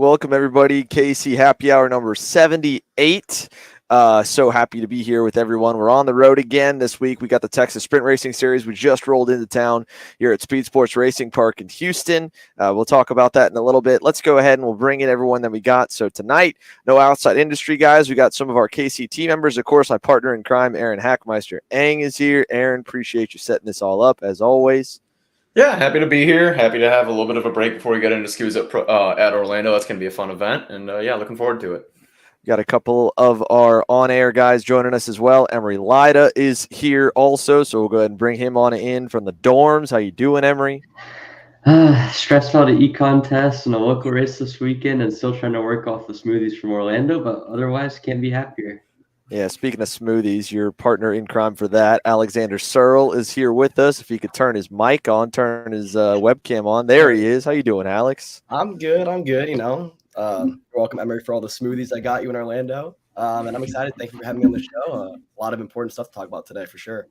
welcome everybody. KC Happy Hour number 78. So happy to be here with everyone. We're on the road again this week. We got the Texas Sprint Racing Series. We just rolled into town here at Speed Sports Racing Park in Houston. We'll talk about that in a little bit. Let's go ahead and we'll bring in everyone that we got. So tonight, no outside industry guys. We got some of our KC team members. Of course, my partner in crime, Aaron Hachmeister-Ng, is here. Aaron, appreciate you setting this all up as always. Yeah, happy to be here. Happy to have a little bit of a break before we get into SKUs at Orlando. That's going to be a fun event. And yeah, looking forward to it. Got a couple of our on-air guys joining us as well. Emory Lyda is here also, so we'll go ahead and bring him on in from the dorms. How you doing, Emory? Stressed out at e-contest and a local race this weekend and still trying to work off the smoothies from Orlando, but otherwise can't be happier. Yeah, speaking of smoothies, your partner in crime for that, Alexander Searle, is here with us. If he could turn his mic on, turn his webcam on. There he is. How you doing, Alex? I'm good. You know, you're welcome, Emory, for all the smoothies I got you in Orlando. And I'm excited. Thank you for having me on the show. A lot of important stuff to talk about today for sure.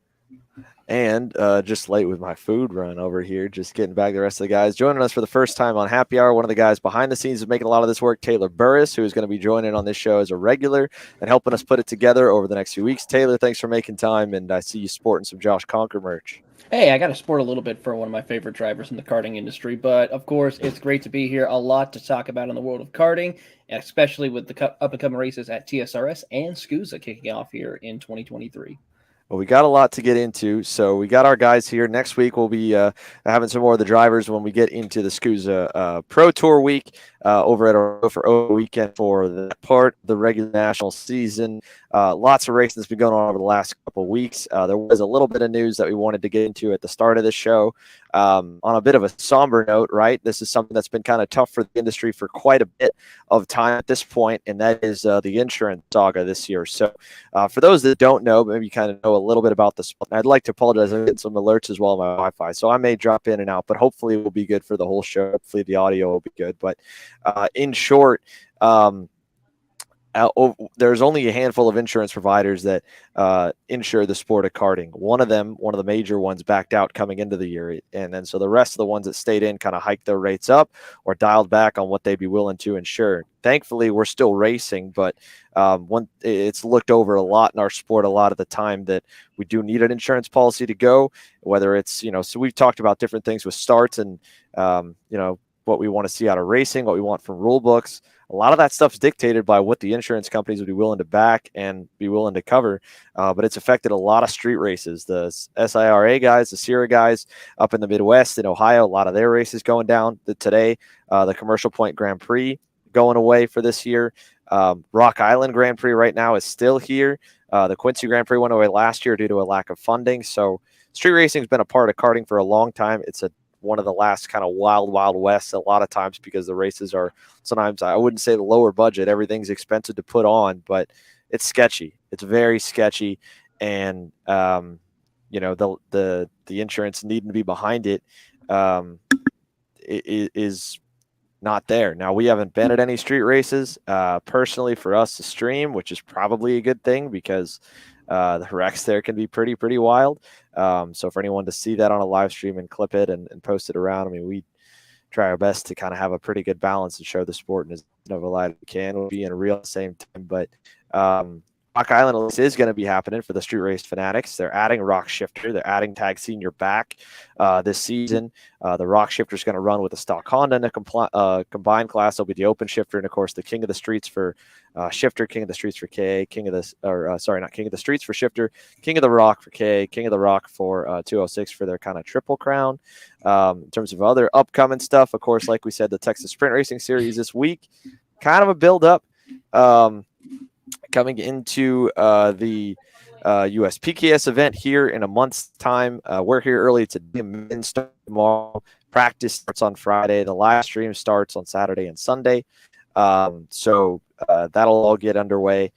And just late with my food run over here, just getting back the rest of the guys. Joining us for the first time on Happy Hour, one of the guys behind the scenes is making a lot of this work, Taylor Burris, who is going to be joining on this show as a regular and helping us put it together over the next few weeks. Taylor, thanks for making time, and I see you sporting some Josh Conker merch. Hey, I got to sport a little bit for one of my favorite drivers in the karting industry, but of course, it's great to be here. A lot to talk about in the world of karting, especially with the up-and-coming races at TSRS and SKUSA kicking off here in 2023. Well, we got a lot to get into, so we got our guys here. Next week, we'll be having some more of the drivers when we get into the SKUSA Pro Tour week over at our for O weekend for the part of the regular national season. Lots of racing that's been going on over the last couple of weeks. There was a little bit of news that we wanted to get into at the start of the show. On a bit of a somber note, right? This is something that's been kind of tough for the industry for quite a bit of time at this point, and that is the insurance saga this year. So for those that don't know, maybe you kind of know a little bit about this. I'd like to apologize. I'm getting some alerts as well on my Wi-Fi, so I may drop in and out, but hopefully it will be good for the whole show. Hopefully the audio will be good. But in short, there's only a handful of insurance providers that insure the sport of karting. One of the major ones, backed out coming into the year. And then so the rest of the ones that stayed in kind of hiked their rates up or dialed back on what they'd be willing to insure. Thankfully, we're still racing, but it's looked over a lot in our sport a lot of the time that we do need an insurance policy to go, whether it's, so we've talked about different things with starts and, what we want to see out of racing, what we want from rule books. A lot of that stuff's dictated by what the insurance companies would be willing to back and be willing to cover. But it's affected a lot of street races. The SIRA guys, the SIRA guys up in the Midwest in Ohio, a lot of their races going down today. The Commercial Point Grand Prix going away for this year. Rock Island Grand Prix right now is still here. The Quincy Grand Prix went away last year due to a lack of funding. So street racing has been a part of karting for a long time. It's one of the last kind of wild west a lot of times because the races are sometimes, I wouldn't say the lower budget, everything's expensive to put on, but it's sketchy. It's very sketchy. And, the insurance needing to be behind it is not there. Now, we haven't been at any street races personally for us to stream, which is probably a good thing because the wrecks there can be pretty wild. So for anyone to see that on a live stream and clip it and post it around, I mean, we try our best to kind of have a pretty good balance and show the sport in as of a light as we can. We'll be in a real same time, but Rock Island is going to be happening for the street race fanatics. They're adding Rock Shifter. They're adding Tag Senior back this season. The Rock Shifter is going to run with the stock Honda in a combined class. It'll be the Open Shifter and, of course, the King of the Streets for Shifter, King of the Streets for KA, not King of the Streets for Shifter, King of the Rock for KA, King of the Rock for 206 for their kind of triple crown. In terms of other upcoming stuff, of course, like we said, the Texas Sprint Racing Series this week, kind of a build-up. Coming into the USPKS event here in a month's time. We're here early today. Men start tomorrow. Practice starts on Friday. The live stream starts on Saturday and Sunday. So that'll all get underway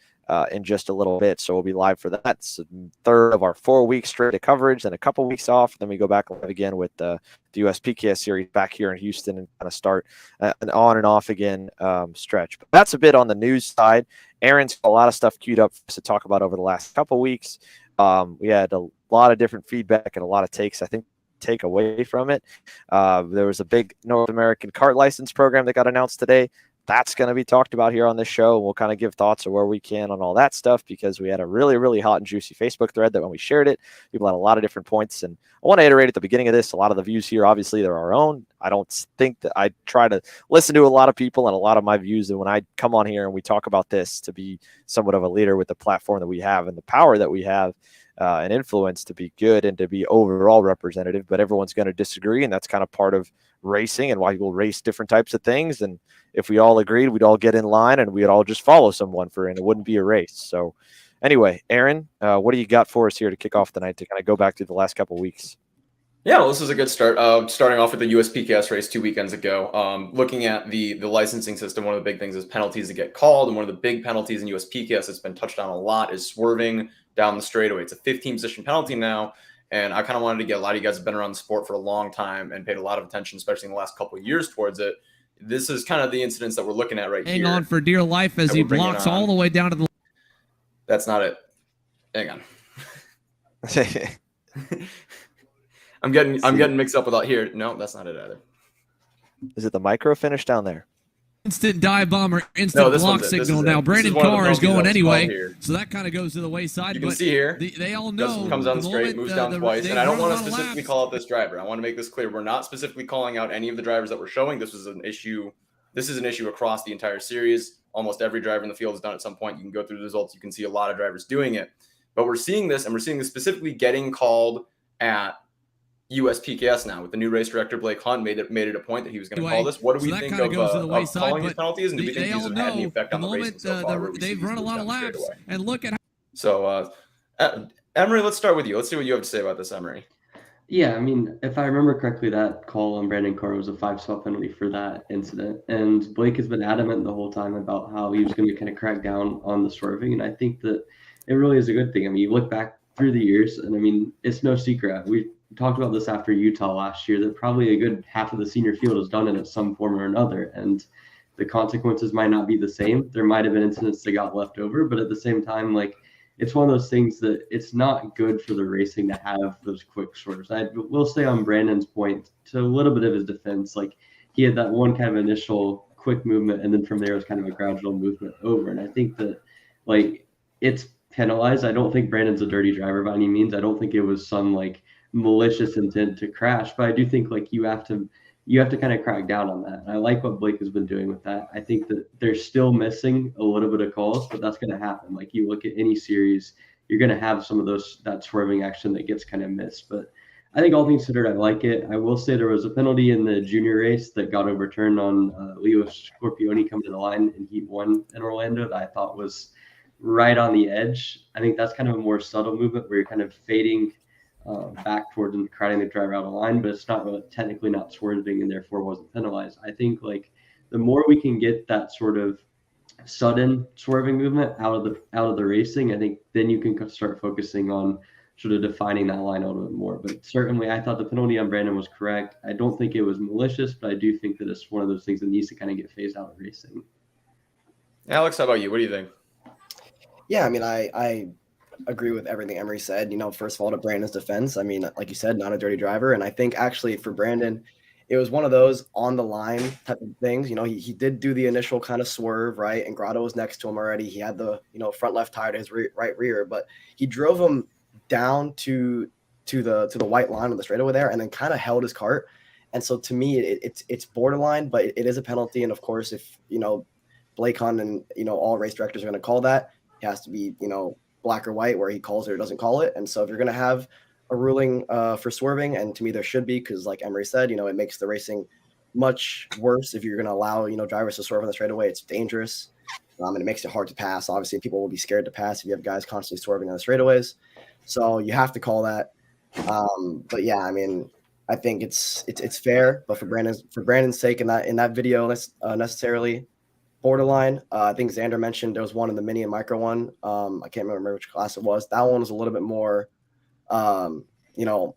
in just a little bit. So we'll be live for that. It's a third of our 4 weeks straight of coverage, then a couple weeks off. Then we go back live again with the USPKS series back here in Houston and kind of start an on and off again stretch. But that's a bit on the news side. Aaron's got a lot of stuff queued up for us to talk about over the last couple weeks. We had a lot of different feedback and a lot of takes, I think, take away from it. There was a big North American kart license program that got announced today. that's going to be talked about here on this show. We'll kind of give thoughts of where we can on all that stuff, because we had a really, really hot and juicy Facebook thread that when we shared it, people had a lot of different points. And I want to iterate at the beginning of this, a lot of the views here, obviously, they're our own. I don't think that I try to listen to a lot of people and a lot of my views. And when I come on here and we talk about this, to be somewhat of a leader with the platform that we have and the power that we have, and influence, to be good and to be overall representative, but everyone's going to disagree. And that's kind of part of racing and why people race different types of things. And if we all agreed, we'd all get in line and we'd all just follow someone and it wouldn't be a race. So anyway, Aaron, what do you got for us here to kick off the night, to kind of go back to the last couple of weeks? Yeah, well, this is a good start. Starting off with the USPKS race 2 weekends ago, looking at the licensing system, one of the big things is penalties that get called. And one of the big penalties in USPKS that's been touched on a lot is swerving down the straightaway. It's a 15-position penalty now. And I kind of wanted to get, a lot of you guys have been around the sport for a long time and paid a lot of attention, especially in the last couple of years, towards it. This is kind of the incidents that we're looking at right here. Hang on for dear life as he blocks all the way down to the... That's not it. Hang on. I'm getting mixed up with out here. No, that's not it either. Is it the micro finish down there? Instant dive bomb or instant block signal. Now Brandon Carr is going anyway, so that kind of goes to the wayside. You can see here, they all know comes down straight, moves down twice, and I don't want to specifically call out this driver. I want to make this clear. We're not specifically calling out any of the drivers that we're showing. This is an issue. This is an issue across the entire series. Almost every driver in the field has done it at some point. You can go through the results. You can see a lot of drivers doing it. But we're seeing this, and we're seeing this specifically getting called at USPKS now, with the new race director Blake Hunt made it a point that he was going to call this. What do we think of calling these penalties, and do we think these have had any effect on the racing so far? They've run a lot of laps, and look at how... So, Emory, let's start with you. Let's see what you have to say about this, Emory. Yeah, I mean, if I remember correctly, that call on Brandon Carr was a 5-spot penalty for that incident. And Blake has been adamant the whole time about how he was going to kind of crack down on the swerving. And I think that it really is a good thing. I mean, you look back through the years, and I mean, it's no secret. We talked about this after Utah last year, that probably a good half of the senior field has done it in some form or another. And the consequences might not be the same. There might have been incidents that got left over, but at the same time, like, it's one of those things that it's not good for the racing to have those quick swerves. I will say on Brandon's point, to a little bit of his defense, like, he had that one kind of initial quick movement, and then from there was kind of a gradual movement over. And I think that, like, it's penalized. I don't think Brandon's a dirty driver by any means. I don't think it was some, like, malicious intent to crash, but I do think, like, you have to kind of crack down on that. And I like what Blake has been doing with that. I think that they're still missing a little bit of calls, but that's going to happen. Like, you look at any series, you're going to have some of that swerving action that gets kind of missed. But I think all things considered, I like it. I will say there was a penalty in the junior race that got overturned on Leo Scorpioni coming to the line in Heat 1 in Orlando that I thought was right on the edge. I think that's kind of a more subtle movement where you're kind of fading back towards and crowding the driver out of line, but it's not really technically not swerving and therefore wasn't penalized. I think, like, the more we can get that sort of sudden swerving movement out of the racing, I think then you can start focusing on sort of defining that line a little bit more. But certainly I thought the penalty on Brandon was correct. I don't think it was malicious, but I do think that it's one of those things that needs to kind of get phased out of racing. Alex, how about you? What do you think? Yeah, I mean, I agree with everything Emory said. You know, first of all, to Brandon's defense, I mean, like you said, not a dirty driver. And I think actually for Brandon, it was one of those on the line type of things. You know, he did do the initial kind of swerve, right? And Grotto was next to him already. He had the, you know, front left tire to his right rear, but he drove him down to the white line on the straightaway there and then kind of held his cart. And so to me, it's borderline, but it is a penalty. And of course, if, you know, Blake Hunt and, you know, all race directors are going to call that, it has to be, you know, black or white, where he calls it or doesn't call it. And so if you're going to have a ruling for swerving, and to me there should be, because like Emory said, you know, it makes the racing much worse if you're going to allow, you know, drivers to swerve on the straightaway. It's dangerous, and it makes it hard to pass. Obviously, people will be scared to pass if you have guys constantly swerving on the straightaways. So you have to call that. But yeah, I mean, I think it's fair, but for Brandon's sake, in that video, necessarily borderline. I think Xander mentioned there was one in the mini and micro one. I can't remember which class it was. That one was a little bit more, you know,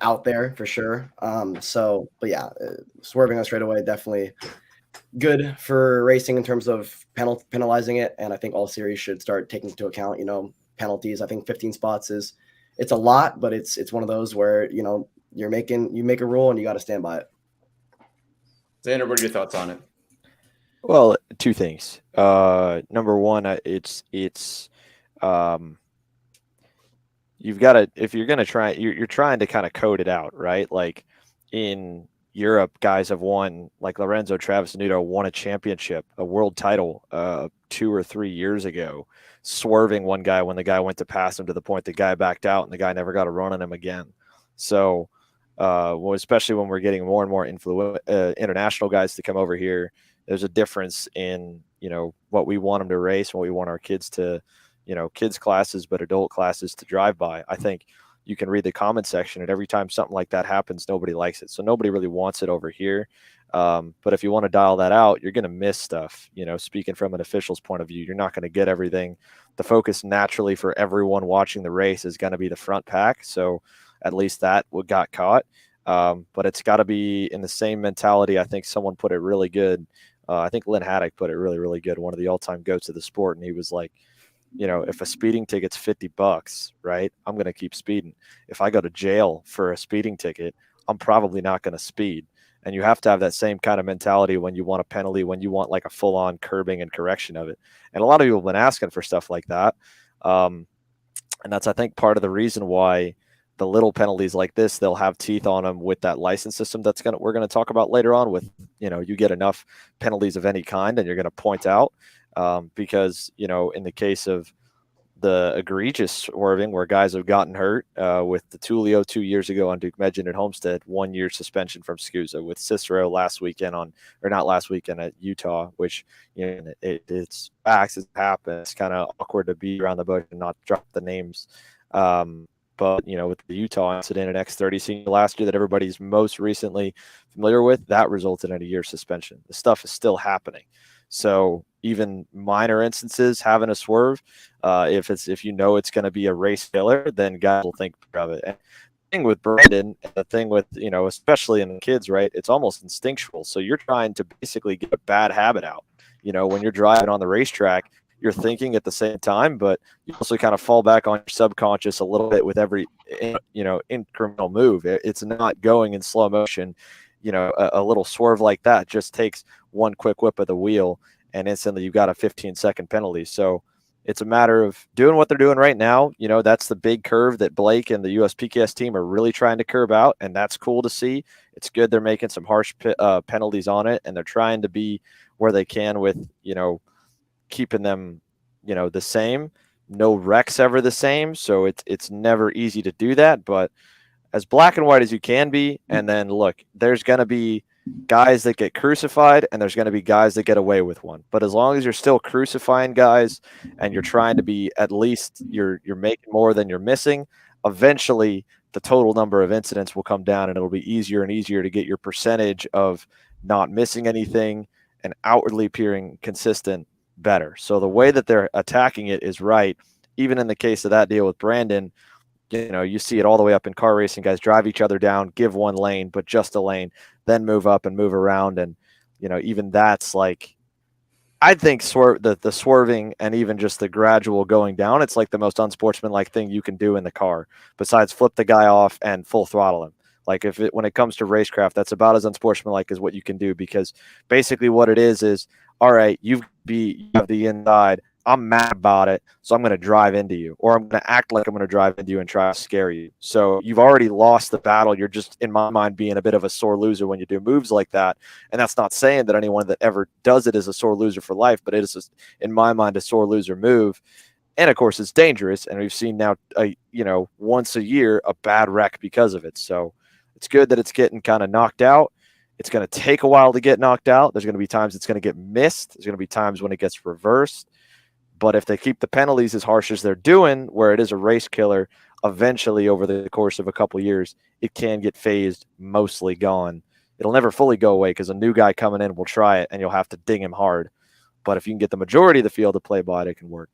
out there for sure. But yeah, swerving on straightaway, definitely good for racing in terms of penalizing it. And I think all series should start taking into account, you know, penalties. I think 15 spots it's a lot, but it's one of those where, you know, you make a rule and you got to stand by it. Xander, what are your thoughts on it? Well, two things. Number one, you've got to, if you're going to try, you're trying to kind of code it out, right? Like in Europe, guys have won, like Lorenzo Travis-Nudo won a championship, a world title 2 or 3 years ago, swerving one guy when the guy went to pass him to the point the guy backed out and the guy never got a run on him again. So, well, especially when we're getting more and more international guys to come over here, there's a difference in, what we want them to race and what we want our kids to, kids classes, but adult classes to drive by. I think you can read the comment section, and every time something like that happens, nobody likes it. So nobody really wants it over here. But if you want to dial that out, you're going to miss stuff. Speaking from an official's point of view, you're not going to get everything. The focus naturally for everyone watching the race is going to be the front pack. So at least that got caught. But it's got to be in the same mentality. I think someone put it really good. I think Lynn Haddock put it really, really good. One of the all-time goats of the sport. And he was like, if a speeding ticket's $50, right, I'm going to keep speeding. If I go to jail for a speeding ticket, I'm probably not going to speed. And you have to have that same kind of mentality when you want a penalty, when you want like a full-on curbing and correction of it. And a lot of people have been asking for stuff like that. And that's, I think, part of the reason why the little penalties like this, they'll have teeth on them with that license system we're going to talk about later on with, you get enough penalties of any kind and you're going to point out. Because, in the case of the egregious swerving where guys have gotten hurt with the Tulio 2 years ago on Duke Medjin at Homestead, 1 year suspension from SCUSA, with Cicero not last weekend at Utah, which, it's facts, it happens. It's kind of awkward to be around the bush and not drop the names. But, with the Utah incident at X30 senior last year that everybody's most recently familiar with, that resulted in a year suspension. The stuff is still happening. So even minor instances, having a swerve, if it's going to be a race killer, then guys will think of it. And the thing with Brandon, and the thing with, especially in the kids, right, it's almost instinctual. So you're trying to basically get a bad habit out. When you're driving on the racetrack, you're thinking at the same time, but you also kind of fall back on your subconscious a little bit with every, incremental move. It's not going in slow motion. A little swerve like that just takes one quick whip of the wheel and instantly you've got a 15-second penalty. So it's a matter of doing what they're doing right now. That's the big curve that Blake and the USPKS team are really trying to curb out, and that's cool to see. It's good they're making some harsh penalties on it, and they're trying to be where they can with, keeping them, the same. No wrecks ever the same, so it's never easy to do that, but as black and white as you can be. And then look, there's going to be guys that get crucified and there's going to be guys that get away with one. But as long as you're still crucifying guys and you're trying to be, at least you're making more than you're missing, eventually the total number of incidents will come down and it'll be easier and easier to get your percentage of not missing anything and outwardly appearing consistent better. So the way that they're attacking it is right. Even in the case of that deal with Brandon, you see it all the way up in car racing. Guys drive each other down, give one lane, but just a lane, then move up and move around. And, even that's like, I think the swerving and even just the gradual going down, it's like the most unsportsmanlike thing you can do in the car besides flip the guy off and full throttle him. Like when it comes to racecraft, that's about as unsportsmanlike as what you can do, because basically what it is, all right, you have the inside. I'm mad about it, so I'm going to drive into you, or I'm going to act like I'm going to drive into you and try to scare you. So you've already lost the battle. You're just, in my mind, being a bit of a sore loser when you do moves like that. And that's not saying that anyone that ever does it is a sore loser for life, but it is, in my mind, a sore loser move. And of course, it's dangerous. And we've seen now, once a year, a bad wreck because of it. So it's good that it's getting kind of knocked out. It's going to take a while to get knocked out. There's going to be times it's going to get missed. There's going to be times when it gets reversed. But if they keep the penalties as harsh as they're doing, where it is a race killer, eventually over the course of a couple of years, it can get phased, mostly gone. It'll never fully go away because a new guy coming in will try it and you'll have to ding him hard. But if you can get the majority of the field to play by it, it can work.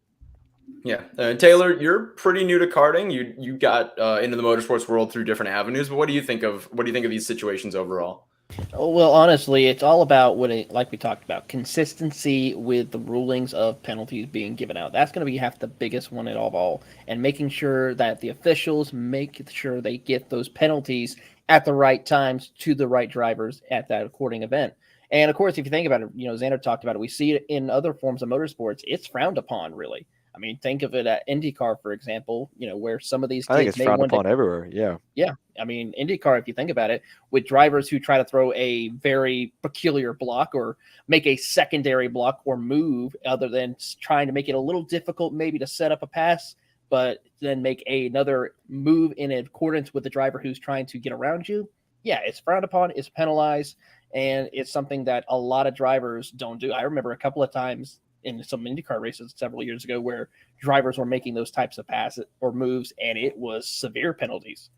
Yeah. Taylor, you're pretty new to karting. You got into the motorsports world through different avenues, but what do you think of these situations overall? Well, honestly, it's all about like we talked about, consistency with the rulings of penalties being given out. That's going to be the biggest one of all, and making sure that the officials make sure they get those penalties at the right times to the right drivers at that according event. And of course, if you think about it, Xander talked about it. We see it in other forms of motorsports. It's frowned upon, really. I mean, think of it at IndyCar, for example, where some of these kids I think it's frowned upon everywhere. Yeah. Yeah. I mean, IndyCar, if you think about it, with drivers who try to throw a very peculiar block or make a secondary block or move other than trying to make it a little difficult maybe to set up a pass, but then make another move in accordance with the driver who's trying to get around you. Yeah, it's frowned upon, it's penalized, and it's something that a lot of drivers don't do. I remember a couple of times in some IndyCar races several years ago where drivers were making those types of passes or moves, and it was severe penalties.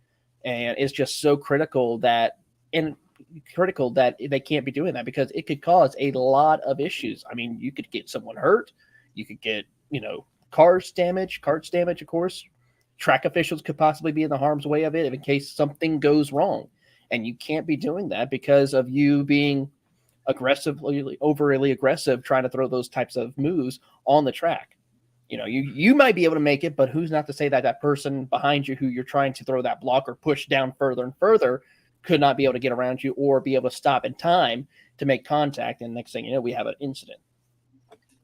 And it's just so critical that they can't be doing that, because it could cause a lot of issues. I mean, you could get someone hurt, you could get, carts damage, of course. Track officials could possibly be in the harm's way of it in case something goes wrong. And you can't be doing that because of you being overly aggressive, trying to throw those types of moves on the track. You might be able to make it, but who's not to say that that person behind you who you're trying to throw that block or push down further and further could not be able to get around you or be able to stop in time to make contact. And next thing you know, we have an incident.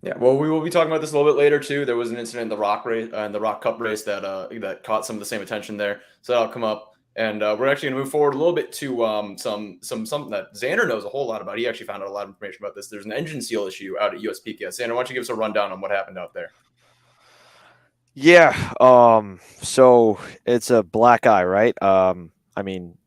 Yeah, well, we will be talking about this a little bit later too. There was an incident in the ROK Cup race that caught some of the same attention there, so that'll come up. And we're actually going to move forward a little bit to something that Xander knows a whole lot about. He actually found out a lot of information about this. There's an engine seal issue out at USPKS. Xander, why don't you give us a rundown on what happened out there? Yeah. So it's a black eye, right? I mean,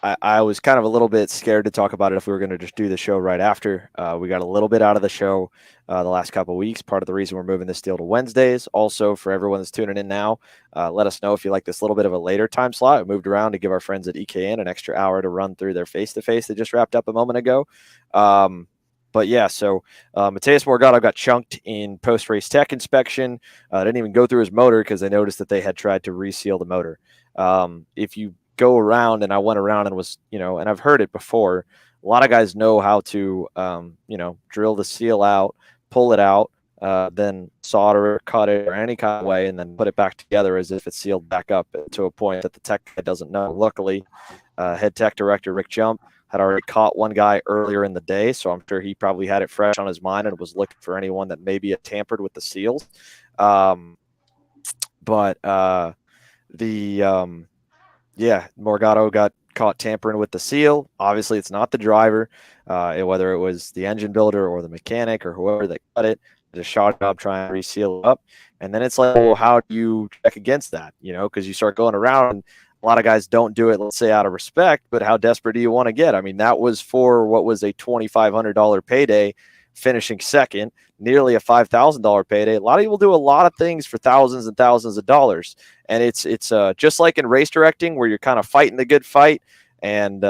I was kind of a little bit scared to talk about it if we were going to just do the show right after. We got a little bit out of the show the last couple of weeks. Part of the reason we're moving this deal to Wednesdays. Also, for everyone that's tuning in now, let us know if you like this little bit of a later time slot. We moved around to give our friends at EKN an extra hour to run through their face-to-face that just wrapped up a moment ago. But yeah, so Mateus Morgado got chunked in post-race tech inspection. Didn't even go through his motor because they noticed that they had tried to reseal the motor. If you go around, and I went around and was, and I've heard it before, a lot of guys know how to, drill the seal out, pull it out, then solder it, cut it, or any kind of way, and then put it back together as if it's sealed back up to a point that the tech guy doesn't know. Luckily, head tech director Rick Jump had already caught one guy earlier in the day, so I'm sure he probably had it fresh on his mind and was looking for anyone that maybe had tampered with the seals. Morgado got caught tampering with the seal. Obviously, it's not the driver, whether it was the engine builder or the mechanic or whoever that cut it. Just shot it up, trying to reseal it up. And then it's like, well, how do you check against that? Because you start going around, and a lot of guys don't do it, let's say, out of respect, but how desperate do you want to get? I mean, that was for what was a $2,500 payday, finishing second, nearly a $5,000 payday. A lot of people do a lot of things for thousands and thousands of dollars. And it's just like in race directing, where you're kind of fighting the good fight, and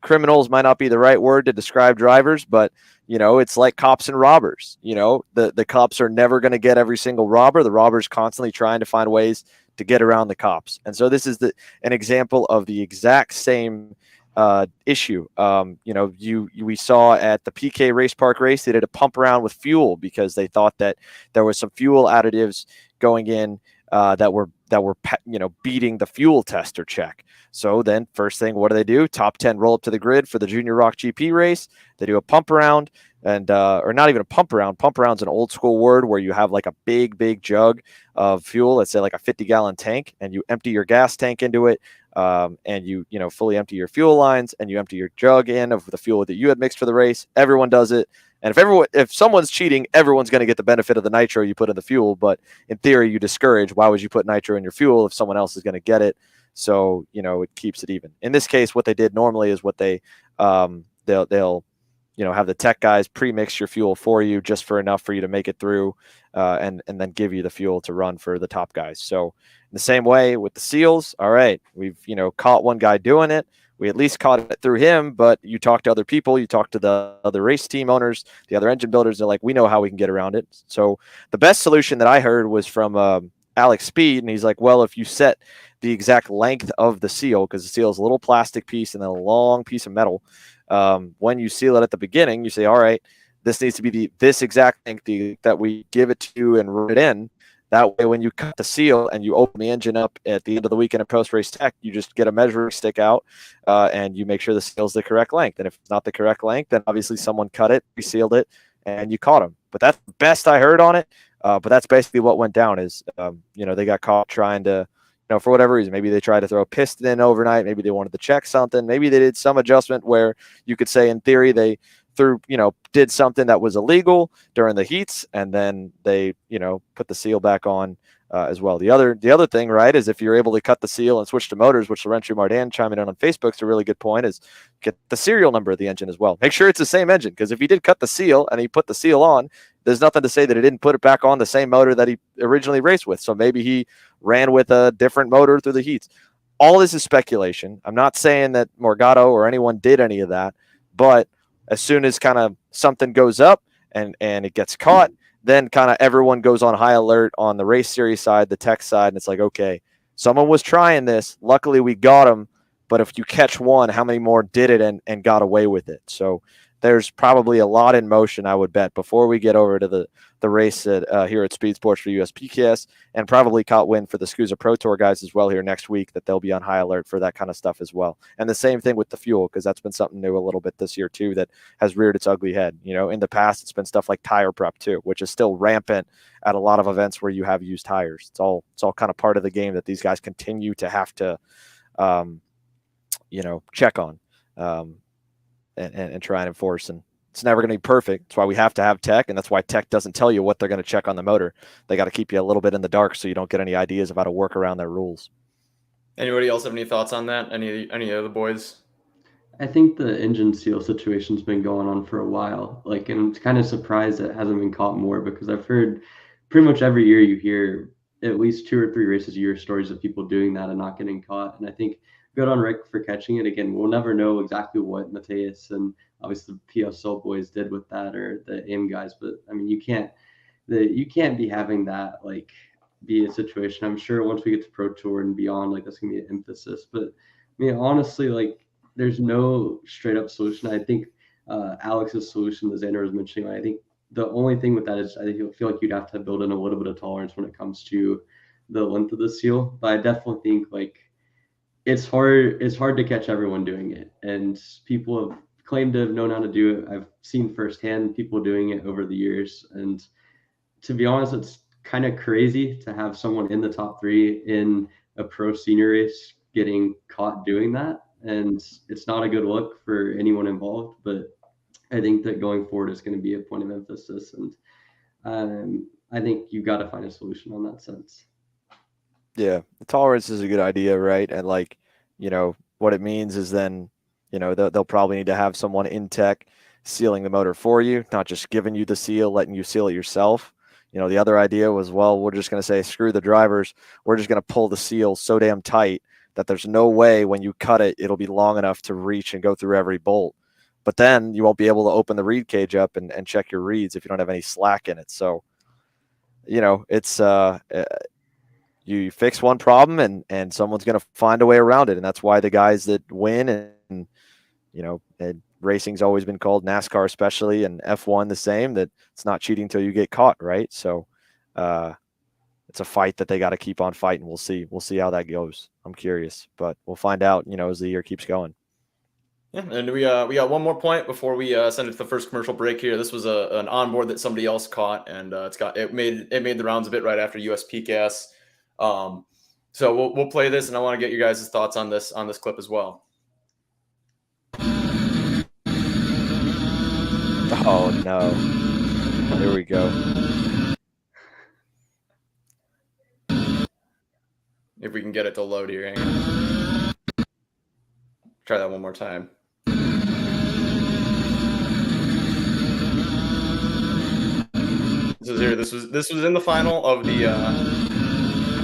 criminals might not be the right word to describe drivers, but it's like cops and robbers. The cops are never going to get every single robber. The robber's constantly trying to find ways to get around the cops. And so this is an example of the exact same issue. We saw at the PK Race Park race, they did a pump around with fuel because they thought that there was some fuel additives going in that were beating the fuel tester check. So then first thing, what do? Top 10 roll up to the grid for the Junior ROK GP race. They do a pump around, and or not even a pump around. Pump around's an old school word where you have like a big jug of fuel, let's say like a 50-gallon tank, and you empty your gas tank into it, and you fully empty your fuel lines, and you empty your jug in of the fuel that you had mixed for the race. Everyone does it. And if someone's cheating, everyone's going to get the benefit of the nitro you put in the fuel. But in theory, you discourage. Why would you put nitro in your fuel if someone else is going to get it? So it keeps it even. In this case, what they did normally is what they'll have the tech guys pre-mix your fuel for you just for enough for you to make it through, and then give you the fuel to run for the top guys. So in the same way with the seals, all right, we've caught one guy doing it. We at least caught it through him, but you talk to other people, you talk to the other race team owners, the other engine builders, they're like, we know how we can get around it. So the best solution that I heard was from Alex Speed, and he's like, well, if you set the exact length of the seal, because the seal is a little plastic piece and then a long piece of metal, when you seal it at the beginning, you say, all right, this needs to be this exact length that we give it to and run it in. That way, when you cut the seal and you open the engine up at the end of the weekend of post-race tech, you just get a measuring stick out and you make sure the seal's the correct length. And if it's not the correct length, then obviously someone cut it, resealed it, and you caught them. But that's the best I heard on it. But that's basically what went down is, they got caught trying to, for whatever reason, maybe they tried to throw a piston in overnight. Maybe they wanted to check something. Maybe they did some adjustment where you could say in theory they did something that was illegal during the heats, and then they, put the seal back on as well. The other thing, right, is if you're able to cut the seal and switch to motors, which Laurentio Mardan chiming in on Facebook is a really good point, is get the serial number of the engine as well. Make sure it's the same engine, because if he did cut the seal and he put the seal on, there's nothing to say that he didn't put it back on the same motor that he originally raced with. So maybe he ran with a different motor through the heats. All this is speculation. I'm not saying that Morgado or anyone did any of that, but as soon as kind of something goes up and it gets caught, then kind of everyone goes on high alert on the race series side, the tech side, and it's like, okay, someone was trying this. Luckily, we got him. But if you catch one, how many more did it and got away with it? So there's probably a lot in motion, I would bet, before we get over to the race here at Speed Sports for USPKS, and probably caught wind for the SCUSA Pro Tour guys as well here next week, that they'll be on high alert for that kind of stuff as well. And the same thing with the fuel, because that's been something new a little bit this year too that has reared its ugly head. In the past, it's been stuff like tire prep too, which is still rampant at a lot of events where you have used tires. It's all kind of part of the game that these guys continue to have to, check on and try and enforce. And it's never going to be perfect. That's why we have to have tech, and that's why tech doesn't tell you what they're going to check on the motor. They got to keep you a little bit in the dark so you don't get any ideas of how to work around their rules. Anybody else have any thoughts on that? Any other boys? I think the engine seal situation's been going on for a while. And I'm kind of surprised it hasn't been caught more, because I've heard pretty much every year you hear at least 2 or 3 races a year stories of people doing that and not getting caught. And I think good on Rick for catching it. Again, we'll never know exactly what Mateus and obviously the PSL boys did with that, or the AIM guys, but I mean, you can't be having that be a situation. I'm sure once we get to Pro Tour and beyond, that's gonna be an emphasis. But I mean, honestly, there's no straight up solution. I think Alex's solution that Xander was mentioning, I think the only thing with that is I feel like you'd have to build in a little bit of tolerance when it comes to the length of the seal. But I definitely think it's hard to catch everyone doing it, and people have claimed to have known how to do it. I've seen firsthand people doing it over the years, and to be honest, it's kind of crazy to have someone in the top 3 in a pro senior race getting caught doing that, and it's not a good look for anyone involved. But I think that going forward is going to be a point of emphasis, and I think you've got to find a solution on that sense. Yeah, the tolerance is a good idea, right? And what it means is then, they'll probably need to have someone in tech sealing the motor for you, not just giving you the seal, letting you seal it yourself. The other idea was, well, we're just going to say, screw the drivers. We're just going to pull the seal so damn tight that there's no way when you cut it, it'll be long enough to reach and go through every bolt. But then you won't be able to open the reed cage up and check your reeds if you don't have any slack in it. So, it's you fix one problem and someone's going to find a way around it. And that's why the guys that win and racing's always been called, NASCAR especially, and F1 the same, that it's not cheating until you get caught, right? So it's a fight that they got to keep on fighting. We'll see how that goes. I'm curious, but we'll find out, as the year keeps going. Yeah, and we got one more point before we send it to the first commercial break here. This was an onboard that somebody else caught, and it made the rounds a bit right after USPKS. So we'll play this, and I want to get your guys' thoughts on this clip as well. Oh no! Here we go. If we can get it to load here, hang on. Try that one more time. This was in the final of the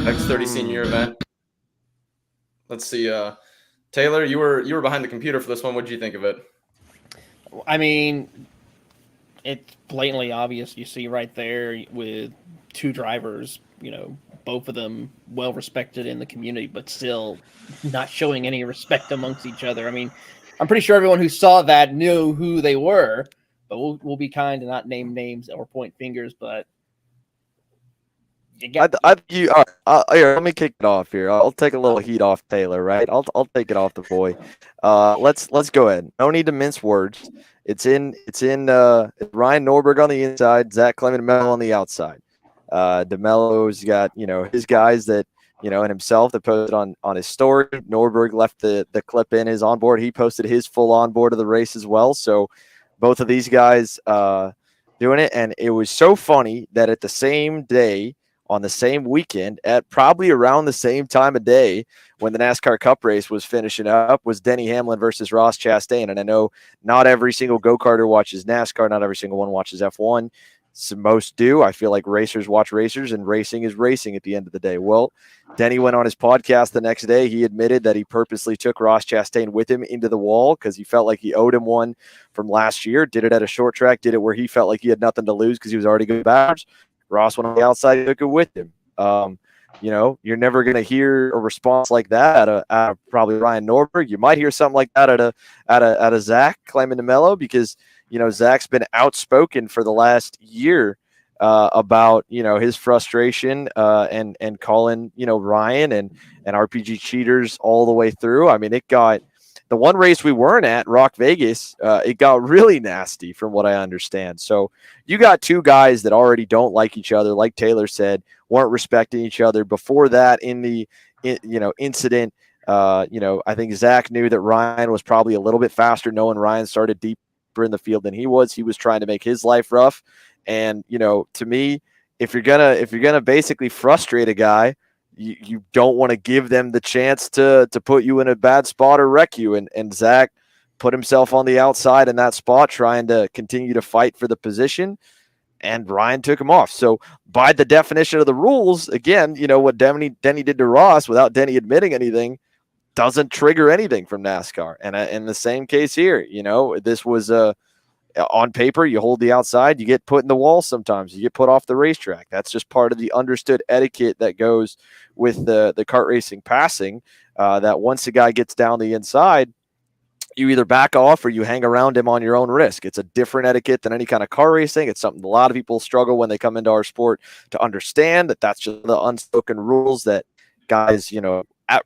X30 senior event. Let's see. Taylor, you were behind the computer for this one. What did you think of it? I mean, it's blatantly obvious. You see right there with 2 drivers, both of them well respected in the community, but still not showing any respect amongst each other. I mean, I'm pretty sure everyone who saw that knew who they were, but we'll be kind to not name names or point fingers. But Here, let me kick it off here. I'll take a little heat off Taylor, right? I'll take it off the boy. Let's go ahead. No need to mince words. It's in Ryan Norberg on the inside, Zach Clement DeMello on the outside. DeMello's got, his guys that, and himself that posted on his story. Norberg left the clip in his onboard. He posted his full onboard of the race as well. So both of these guys doing it. And it was so funny that at the same day, on the same weekend, at probably around the same time of day when the NASCAR Cup race was finishing up, was Denny Hamlin versus Ross Chastain. And I know not every single go-karter watches NASCAR. Not every single one watches F1. So most do. I feel like racers watch racers, and racing is racing at the end of the day. Well, Denny went on his podcast the next day. He admitted that he purposely took Ross Chastain with him into the wall because he felt like he owed him one from last year. Did it at a short track, did it where he felt like he had nothing to lose because he was already good backwards. Ross went on the outside, took it with him. You're never going to hear a response like that out of probably Ryan Norberg. You might hear something like that out of Zach Clement DeMello because Zach's been outspoken for the last year about his frustration and calling Ryan and RPG cheaters all the way through. I mean, it got the one race we weren't at, ROK Vegas, it got really nasty from what I understand. So you got two guys that already don't like each other, like Taylor said, weren't respecting each other. Before that, in the incident, I think Zach knew that Ryan was probably a little bit faster, knowing Ryan started deeper in the field than he was. He was trying to make his life rough. And, to me, if you're gonna basically frustrate a guy, you don't want to give them the chance to put you in a bad spot or wreck you. And Zach put himself on the outside in that spot, trying to continue to fight for the position, and Ryan took him off. So by the definition of the rules, again, what Denny did to Ross without Denny admitting anything doesn't trigger anything from NASCAR. And in the same case here, this was on paper, you hold the outside, you get put in the wall sometimes, you get put off the racetrack. That's just part of the understood etiquette that goes with the kart racing passing, that once a guy gets down the inside, you either back off or you hang around him on your own risk. It's a different etiquette than any kind of car racing. It's something a lot of people struggle when they come into our sport to understand, that's just the unspoken rules that guys,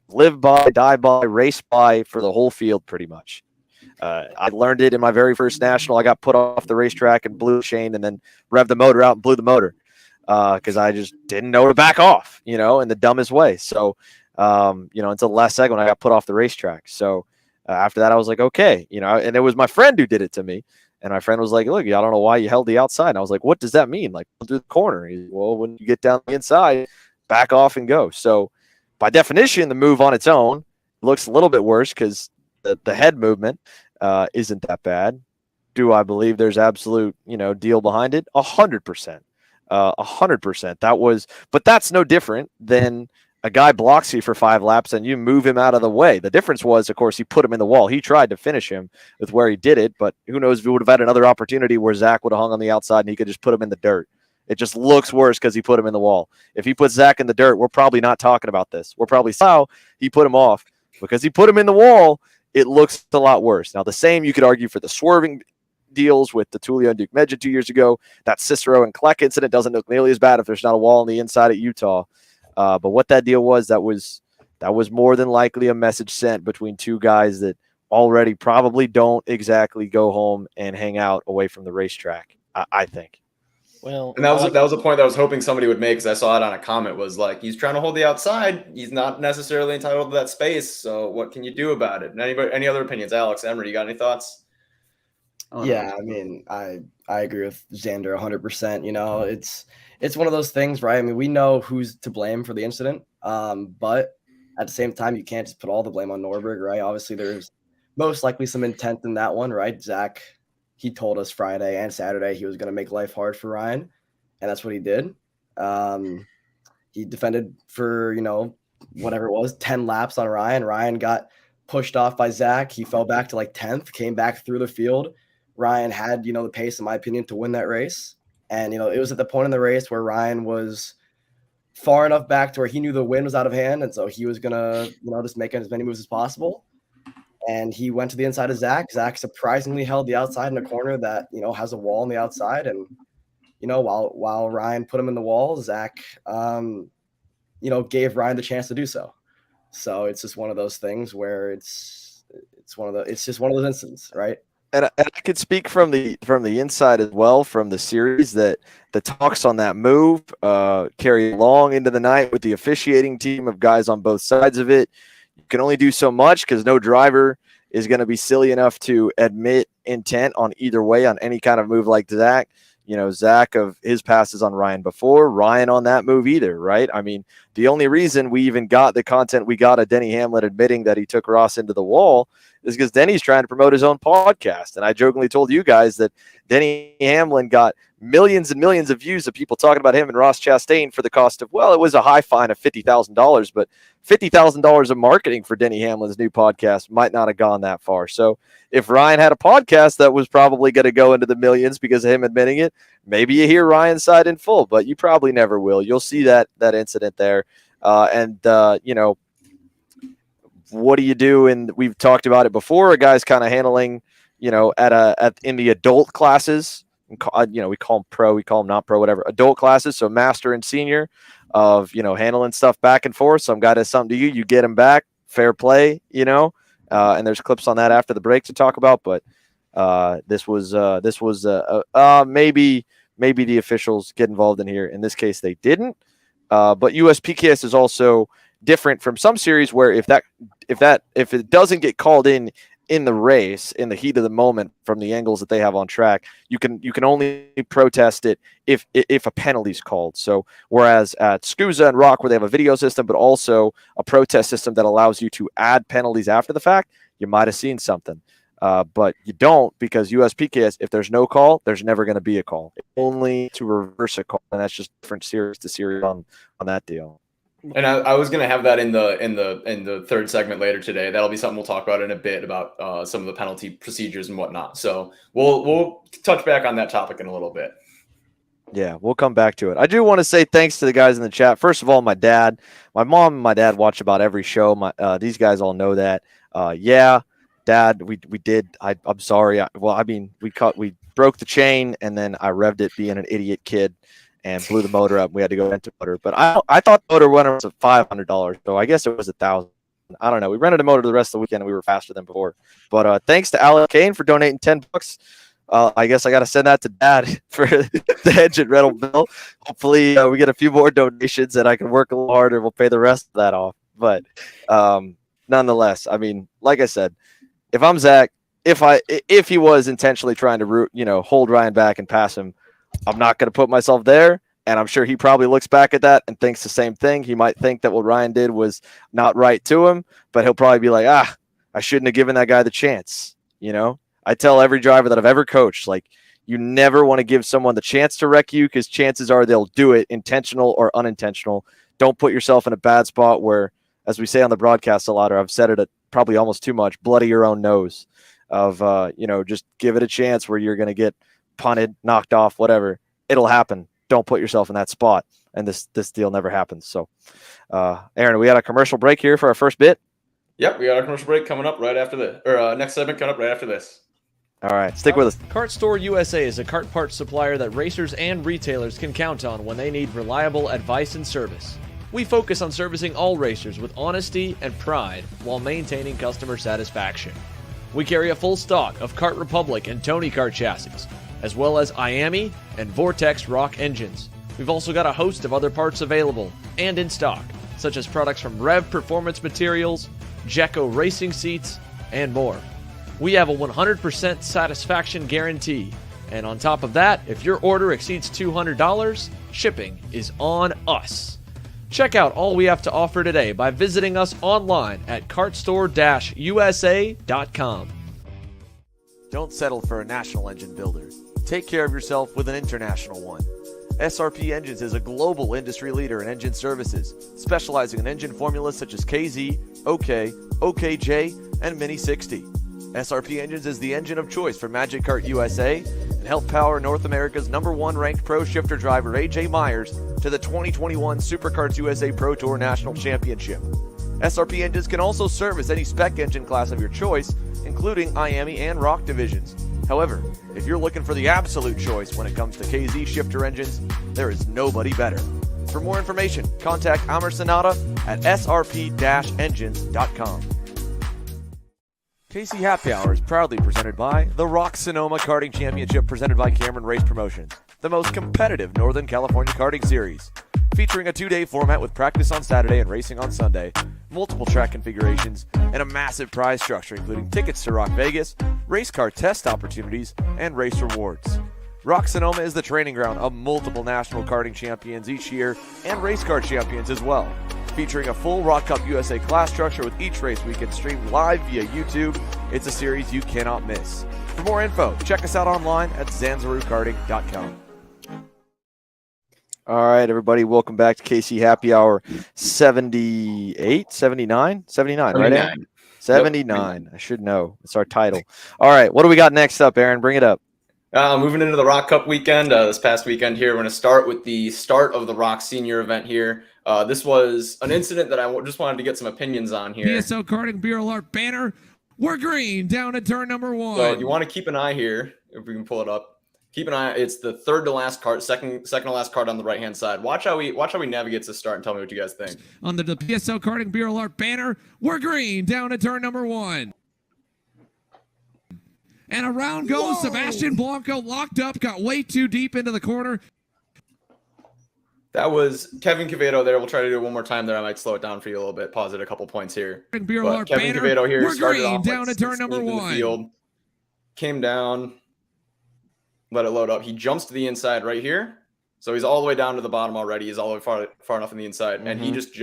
live by, die by, race by for the whole field pretty much. I learned it in my very first national. I got put off the racetrack and blew the chain and then revved the motor out and blew the motor because I just didn't know to back off, in the dumbest way. So, until the last second when I got put off the racetrack. So after that, I was like, okay, and it was my friend who did it to me. And my friend was like, look, I don't know why you held the outside. And I was like, what does that mean? Like, through the corner. He's, well, when you get down the inside, back off and go. So by definition, the move on its own looks a little bit worse because the head movement isn't that bad. Do I believe there's absolute, deal behind it? 100%. 100%. But that's no different than a guy blocks you for 5 laps and you move him out of the way. The difference was, of course, he put him in the wall. He tried to finish him with where he did it, but who knows if he would have had another opportunity where Zach would have hung on the outside and he could just put him in the dirt. It just looks worse because he put him in the wall. If he puts Zach in the dirt, we're probably not talking about this. We're probably how he put him off because he put him in the wall. It looks a lot worse. Now, the same you could argue for the swerving deals with the Tulio and Duke Medja 2 years ago. That Cicero and Kleck incident doesn't look nearly as bad if there's not a wall on the inside at Utah. But what that deal was, that was more than likely a message sent between two guys that already probably don't exactly go home and hang out away from the racetrack, I think. Well, and that was a point that I was hoping somebody would make because I saw it on a comment was like, he's trying to hold the outside. He's not necessarily entitled to that space. So what can you do about it? And any other opinions? Alex, Emory, you got any thoughts? Yeah, I mean, I agree with Xander 100%. It's one of those things, right? I mean, we know who's to blame for the incident, but at the same time, you can't just put all the blame on Norberg, right? Obviously, there's most likely some intent in that one, right? Zach, he told us Friday and Saturday he was going to make life hard for Ryan, and that's what he did. He defended for, whatever it was, 10 laps on Ryan. Ryan got pushed off by Zach. He fell back to like 10th, came back through the field. Ryan had, the pace, in my opinion, to win that race. And, it was at the point in the race where Ryan was far enough back to where he knew the wind was out of hand. And so he was going to, just make as many moves as possible. And he went to the inside of Zach. Zach surprisingly held the outside in a corner that, has a wall on the outside. And, while Ryan put him in the wall, Zach, gave Ryan the chance to do so. So it's just one of those things where it's just one of those instances, right? And I could speak from the inside as well, from the series, that the talks on that move carry along into the night with the officiating team of guys on both sides of it. You can only do so much because no driver is going to be silly enough to admit intent on either way on any kind of move like Zach. Zach of his passes on Ryan before, Ryan on that move either, right? I mean, the only reason we even got the content we got of Denny Hamlin admitting that he took Ross into the wall is because Denny's trying to promote his own podcast. And I jokingly told you guys that Denny Hamlin got millions and millions of views of people talking about him and Ross Chastain for the cost of, well, it was a high fine of $50,000, but $50,000 of marketing for Denny Hamlin's new podcast might not have gone that far. So if Ryan had a podcast that was probably going to go into the millions because of him admitting it, maybe you hear Ryan's side in full, but you probably never will. You'll see that incident there. What do you do? And we've talked about it before. A guy's kind of handling, in the adult classes, we call them pro, we call them not pro, whatever, adult classes. So master and senior of, handling stuff back and forth. Some guy does something to you, you get him back, fair play, and there's clips on that after the break to talk about. But this was maybe the officials get involved in here. In this case, they didn't. But USPKS is also different from some series where if it doesn't get called in the race, in the heat of the moment, from the angles that they have on track, you can only protest it if a penalty is called. So whereas at SCUSA and ROK, where they have a video system but also a protest system that allows you to add penalties after the fact, you might have seen something. But you don't, because USPKS, if there's no call, there's never going to be a call. Only to reverse a call, and that's just different series to series on that deal. And I was going to have that in the third segment later today. That'll be something we'll talk about in a bit, about some of the penalty procedures and whatnot. So we'll touch back on that topic in a little bit. Yeah, we'll come back to it. I do want to say thanks to the guys in the chat. First of all, my mom and my dad watch about every show. These guys all know that. Dad, we did. I'm sorry. We broke the chain, and then I revved it being an idiot kid and blew the motor up. We had to go rent a motor. But I thought the motor went was $500, so I guess it was $1,000. I don't know. We rented a motor the rest of the weekend, and we were faster than before. But thanks to Alan Kane for donating $10. I guess I got to send that to Dad for the engine rental bill. Hopefully, we get a few more donations, and I can work a little harder. We'll pay the rest of that off. But nonetheless, I mean, like I said, if I'm Zach, if he was intentionally trying to hold Ryan back and pass him, I'm not going to put myself there. And I'm sure he probably looks back at that and thinks the same thing. He might think that what Ryan did was not right to him, but he'll probably be like, I shouldn't have given that guy the chance. I tell every driver that I've ever coached, like, you never want to give someone the chance to wreck you, because chances are they'll do it, intentional or unintentional. Don't put yourself in a bad spot where, as we say on the broadcast a lot, or I've said it probably almost too much, bloody your own nose of, just give it a chance where you're going to get punted, knocked off, whatever. It'll happen. Don't put yourself in that spot. And this deal never happens. So, Aaron, we got a commercial break here for our first bit. Yep, we got a commercial break coming up right after this, or next segment coming up right after this. All right, stick with us. Kart Store USA is a kart parts supplier that racers and retailers can count on when they need reliable advice and service. We focus on servicing all racers with honesty and pride while maintaining customer satisfaction. We carry a full stock of Kart Republic and Tony Kart chassis, as well as IAMI and Vortex ROK engines. We've also got a host of other parts available and in stock, such as products from Rev Performance Materials, Jecco Racing Seats, and more. We have a 100% satisfaction guarantee, and on top of that, if your order exceeds $200, shipping is on us. Check out all we have to offer today by visiting us online at kartstore-usa.com. Don't settle for a national engine builder. Take care of yourself with an international one. SRP Engines is a global industry leader in engine services, specializing in engine formulas such as KZ, OK, OKJ, and Mini 60. SRP Engines is the engine of choice for Magic Kart USA and helped power North America's #1 ranked pro shifter driver AJ Myers to the 2021 SuperKarts USA Pro Tour National Championship. SRP Engines can also service any spec engine class of your choice, including IAMI and ROK divisions. However, if you're looking for the absolute choice when it comes to KZ shifter engines, there is nobody better. For more information, contact Amr Sanada at srp-engines.com. KC Happy Hour is proudly presented by the ROK Sonoma Karting Championship, presented by Cameron Race Promotions, the most competitive Northern California karting series. Featuring a 2-day format with practice on Saturday and racing on Sunday, multiple track configurations, and a massive prize structure including tickets to Rock Vegas, race car test opportunities, and race rewards. ROK Sonoma is the training ground of multiple national karting champions each year and race car champions as well. Featuring a full ROK Cup USA class structure with each race weekend streamed live via YouTube, it's a series you cannot miss. For more info, check us out online at zanzarukarting.com. All right, everybody, welcome back to KC Happy Hour 78, 79, 79, right, Aaron? 79. I should know. It's our title. All right, what do we got next up, Aaron? Bring it up. Moving into the ROK Cup weekend, this past weekend here, we're going to start with the start of the ROK Senior event here. This was an incident that I just wanted to get some opinions on here. PSO Karting Bureau Alert banner. We're green down at turn number 1. So you want to keep an eye here, if we can pull it up. Keep an eye. It's the third to last card, second to last card on the right hand side. Watch how we navigate to start and tell me what you guys think. On the PSO Karting Bureau Alert banner, we're green down at turn number 1. And around goes Sebastian Blanco, locked up, got way too deep into the corner. That was Kevin Quevedo there. We'll try to do it one more time there. I might slow it down for you a little bit. Pause it a couple points here. But Kevin Quevedo here started off down at turn number 1. Field, came down, let it load up. He jumps to the inside right here. So he's all the way down to the bottom already. He's all the way far enough on the inside. And he just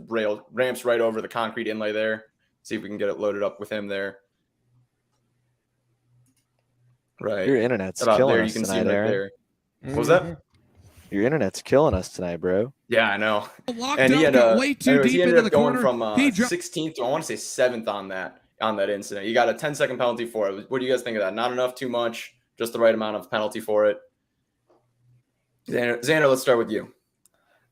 ramps right over the concrete inlay there. See if we can get it loaded up with him there. Right. Your internet's killing us tonight, right Aaron. there. What was that? Your internet's killing us tonight, bro. Yeah, I know. Locked and he had way too deep into the corner. From 16th to, I want to say, 7th on that incident. You got a 10-second penalty for it. What do you guys think of that? Not enough, too much, just the right amount of penalty for it. Xander, let's start with you.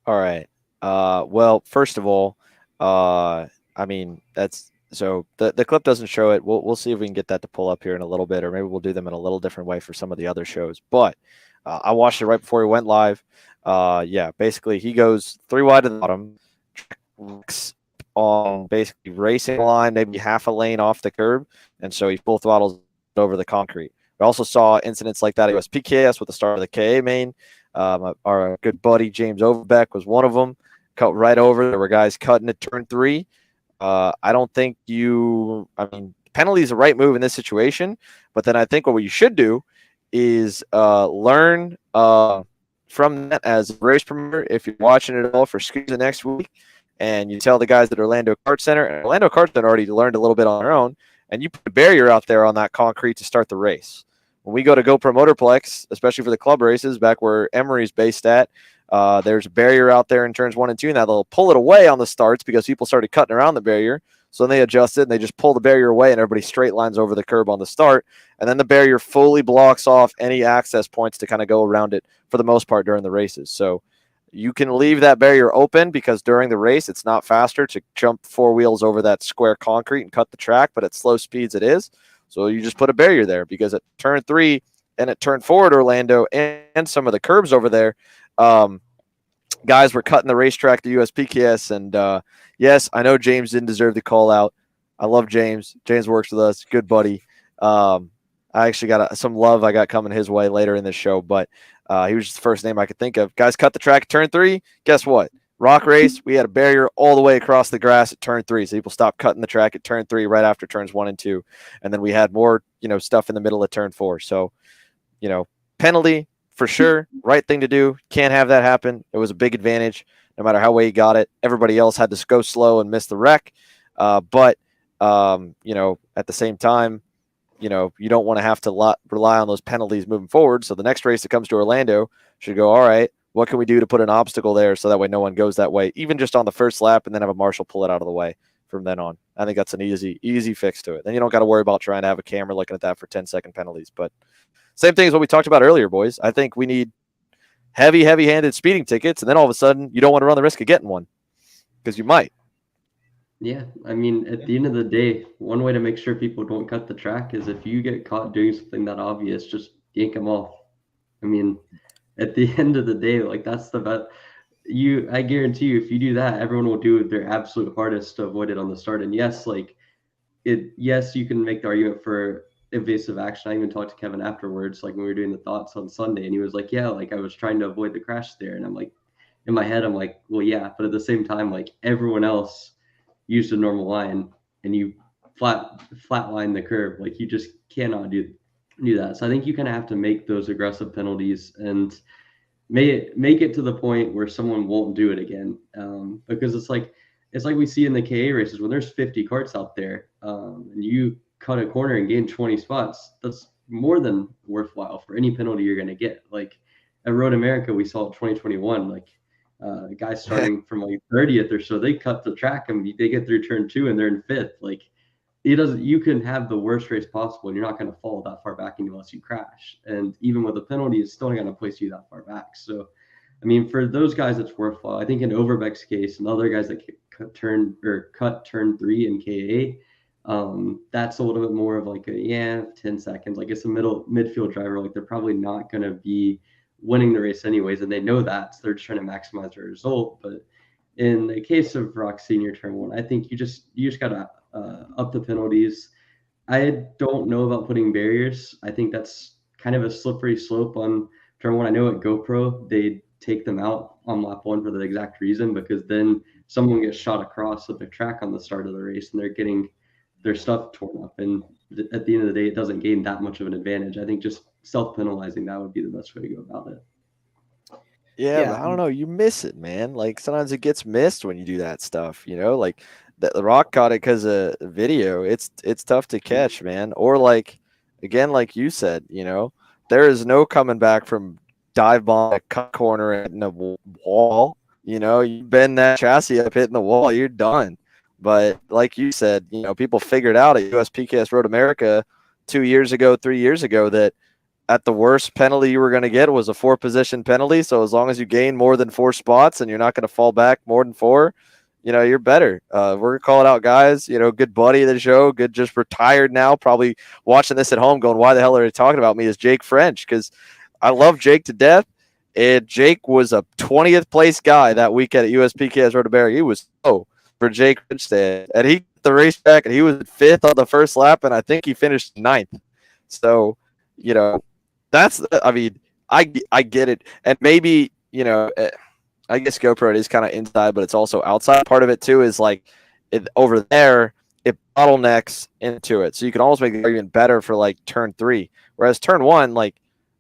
All right. Well, first of all, I mean, that's so the clip doesn't show it. We'll see if we can get that to pull up here in a little bit, or maybe we'll do them in a little different way for some of the other shows. But I watched it right before we went live. Yeah, basically he goes 3 wide to the bottom, on basically racing line, maybe half a lane off the curb, and so he full throttles over the concrete. We also saw incidents like that at USPKS with the start of the KA main. Our good buddy James Overbeck was one of them. Cut right over. There were guys cutting at turn 3. I don't think I mean, penalty is the right move in this situation, but then I think what you should do is learn from that as a race promoter. If you're watching it all for SCUSA next week, and you tell the guys at Orlando Kart Center, and Orlando Kart Center already learned a little bit on their own, and you put a barrier out there on that concrete to start the race. When we go to GoPro Motorplex, especially for the club races, back where Emory's based at, there's a barrier out there in turns 1 and 2, and they'll pull it away on the starts because people started cutting around the barrier. So then they adjust it, and they just pull the barrier away, and everybody straight lines over the curb on the start. And then the barrier fully blocks off any access points to kind of go around it for the most part during the races. So you can leave that barrier open because during the race, it's not faster to jump 4 wheels over that square concrete and cut the track, but at slow speeds it is. So you just put a barrier there because at turn 3 and at turn 4 at Orlando and some of the curbs over there, guys were cutting the racetrack to USPKS. And yes, I know James didn't deserve the call out. I love James. James works with us. Good buddy. I actually got some love I got coming his way later in this show, but he was just the first name I could think of. Guys cut the track at turn 3. Guess what? Rock race, we had a barrier all the way across the grass at turn 3. So people stopped cutting the track at turn 3 right after turns 1 and 2. And then we had more, stuff in the middle of turn 4. So, penalty for sure. Right thing to do. Can't have that happen. It was a big advantage no matter how way he got it. Everybody else had to go slow and miss the wreck. But at the same time, you don't want to have to rely on those penalties moving forward. So the next race that comes to Orlando should go, all right, what can we do to put an obstacle there so that way no one goes that way, even just on the first lap, and then have a marshal pull it out of the way from then on. I think that's an easy fix to it. Then you don't got to worry about trying to have a camera looking at that for 10-second penalties. But same thing as what we talked about earlier, boys. I think we need heavy-handed speeding tickets, and then all of a sudden you don't want to run the risk of getting one because you might. Yeah, I mean, at the end of the day, one way to make sure people don't cut the track is if you get caught doing something that obvious, just yank them off. I mean, at the end of the day, like that's the best. I guarantee you, if you do that, everyone will do their absolute hardest to avoid it on the start. And yes, yes, you can make the argument for evasive action. I even talked to Kevin afterwards, like when we were doing the thoughts on Sunday, and he was like, yeah, like I was trying to avoid the crash there. And I'm like, in my head, I'm like, well, yeah, but at the same time, like everyone else used a normal line and you flatline the curve. Like you just cannot do that. So I think you kind of have to make those aggressive penalties and make it to the point where someone won't do it again. Because it's like we see in the KA races when there's 50 carts out there, and you cut a corner and gain 20 spots. That's more than worthwhile for any penalty you're going to get. Like at Road America, we saw it 2021. Like guys starting from like 30th or so, they cut the track and they get through turn 2 and they're in 5th. Like you can have the worst race possible and you're not going to fall that far back unless you crash. And even with a penalty, it's still not going to place you that far back. So, I mean, for those guys, it's worthwhile. I think in Overbeck's case and other guys that cut turn 3 in KA, that's a little bit more of like 10 seconds. Like it's a midfield driver. Like they're probably not going to be winning the race anyways, and they know that, so they're just trying to maximize their result. But in the case of ROK Senior Turn 1, I think you just gotta up the penalties. I don't know about putting barriers. I think that's kind of a slippery slope on Turn 1. I know at GoPro they take them out on lap 1 for the exact reason, because then someone gets shot across at the track on the start of the race and they're getting their stuff torn up, and at the end of the day it doesn't gain that much of an advantage. I think just self-penalizing, that would be the best way to go about it. Yeah, but I don't know. You miss it, man. Like sometimes it gets missed when you do that stuff. Like the ROK caught it because of video. It's tough to catch, man. Or like again, like you said, there is no coming back from dive bomb, a cut corner, and a wall. You bend that chassis up, hitting the wall, you're done. But like you said, people figured out at USPKS Road America 2 years ago, 3 years ago that at the worst penalty you were going to get was a 4-position penalty. So as long as you gain more than 4 spots and you're not going to fall back more than 4, you're better. We're going to call it out, guys. Good buddy of the show, good, just retired now, probably watching this at home going, why the hell are they talking about me, is Jake French, because I love Jake to death. And Jake was a 20th place guy that weekend at USPKS Road America. He was for Jake French there. And he hit the racetrack and he was 5th on the first lap, and I think he finished 9th. So, that's, I mean, I get it. And maybe, I guess GoPro is kind of inside, but it's also outside. Part of it too is like over there, it bottlenecks into it. So you can almost make the argument better for like turn 3. Whereas turn 1, like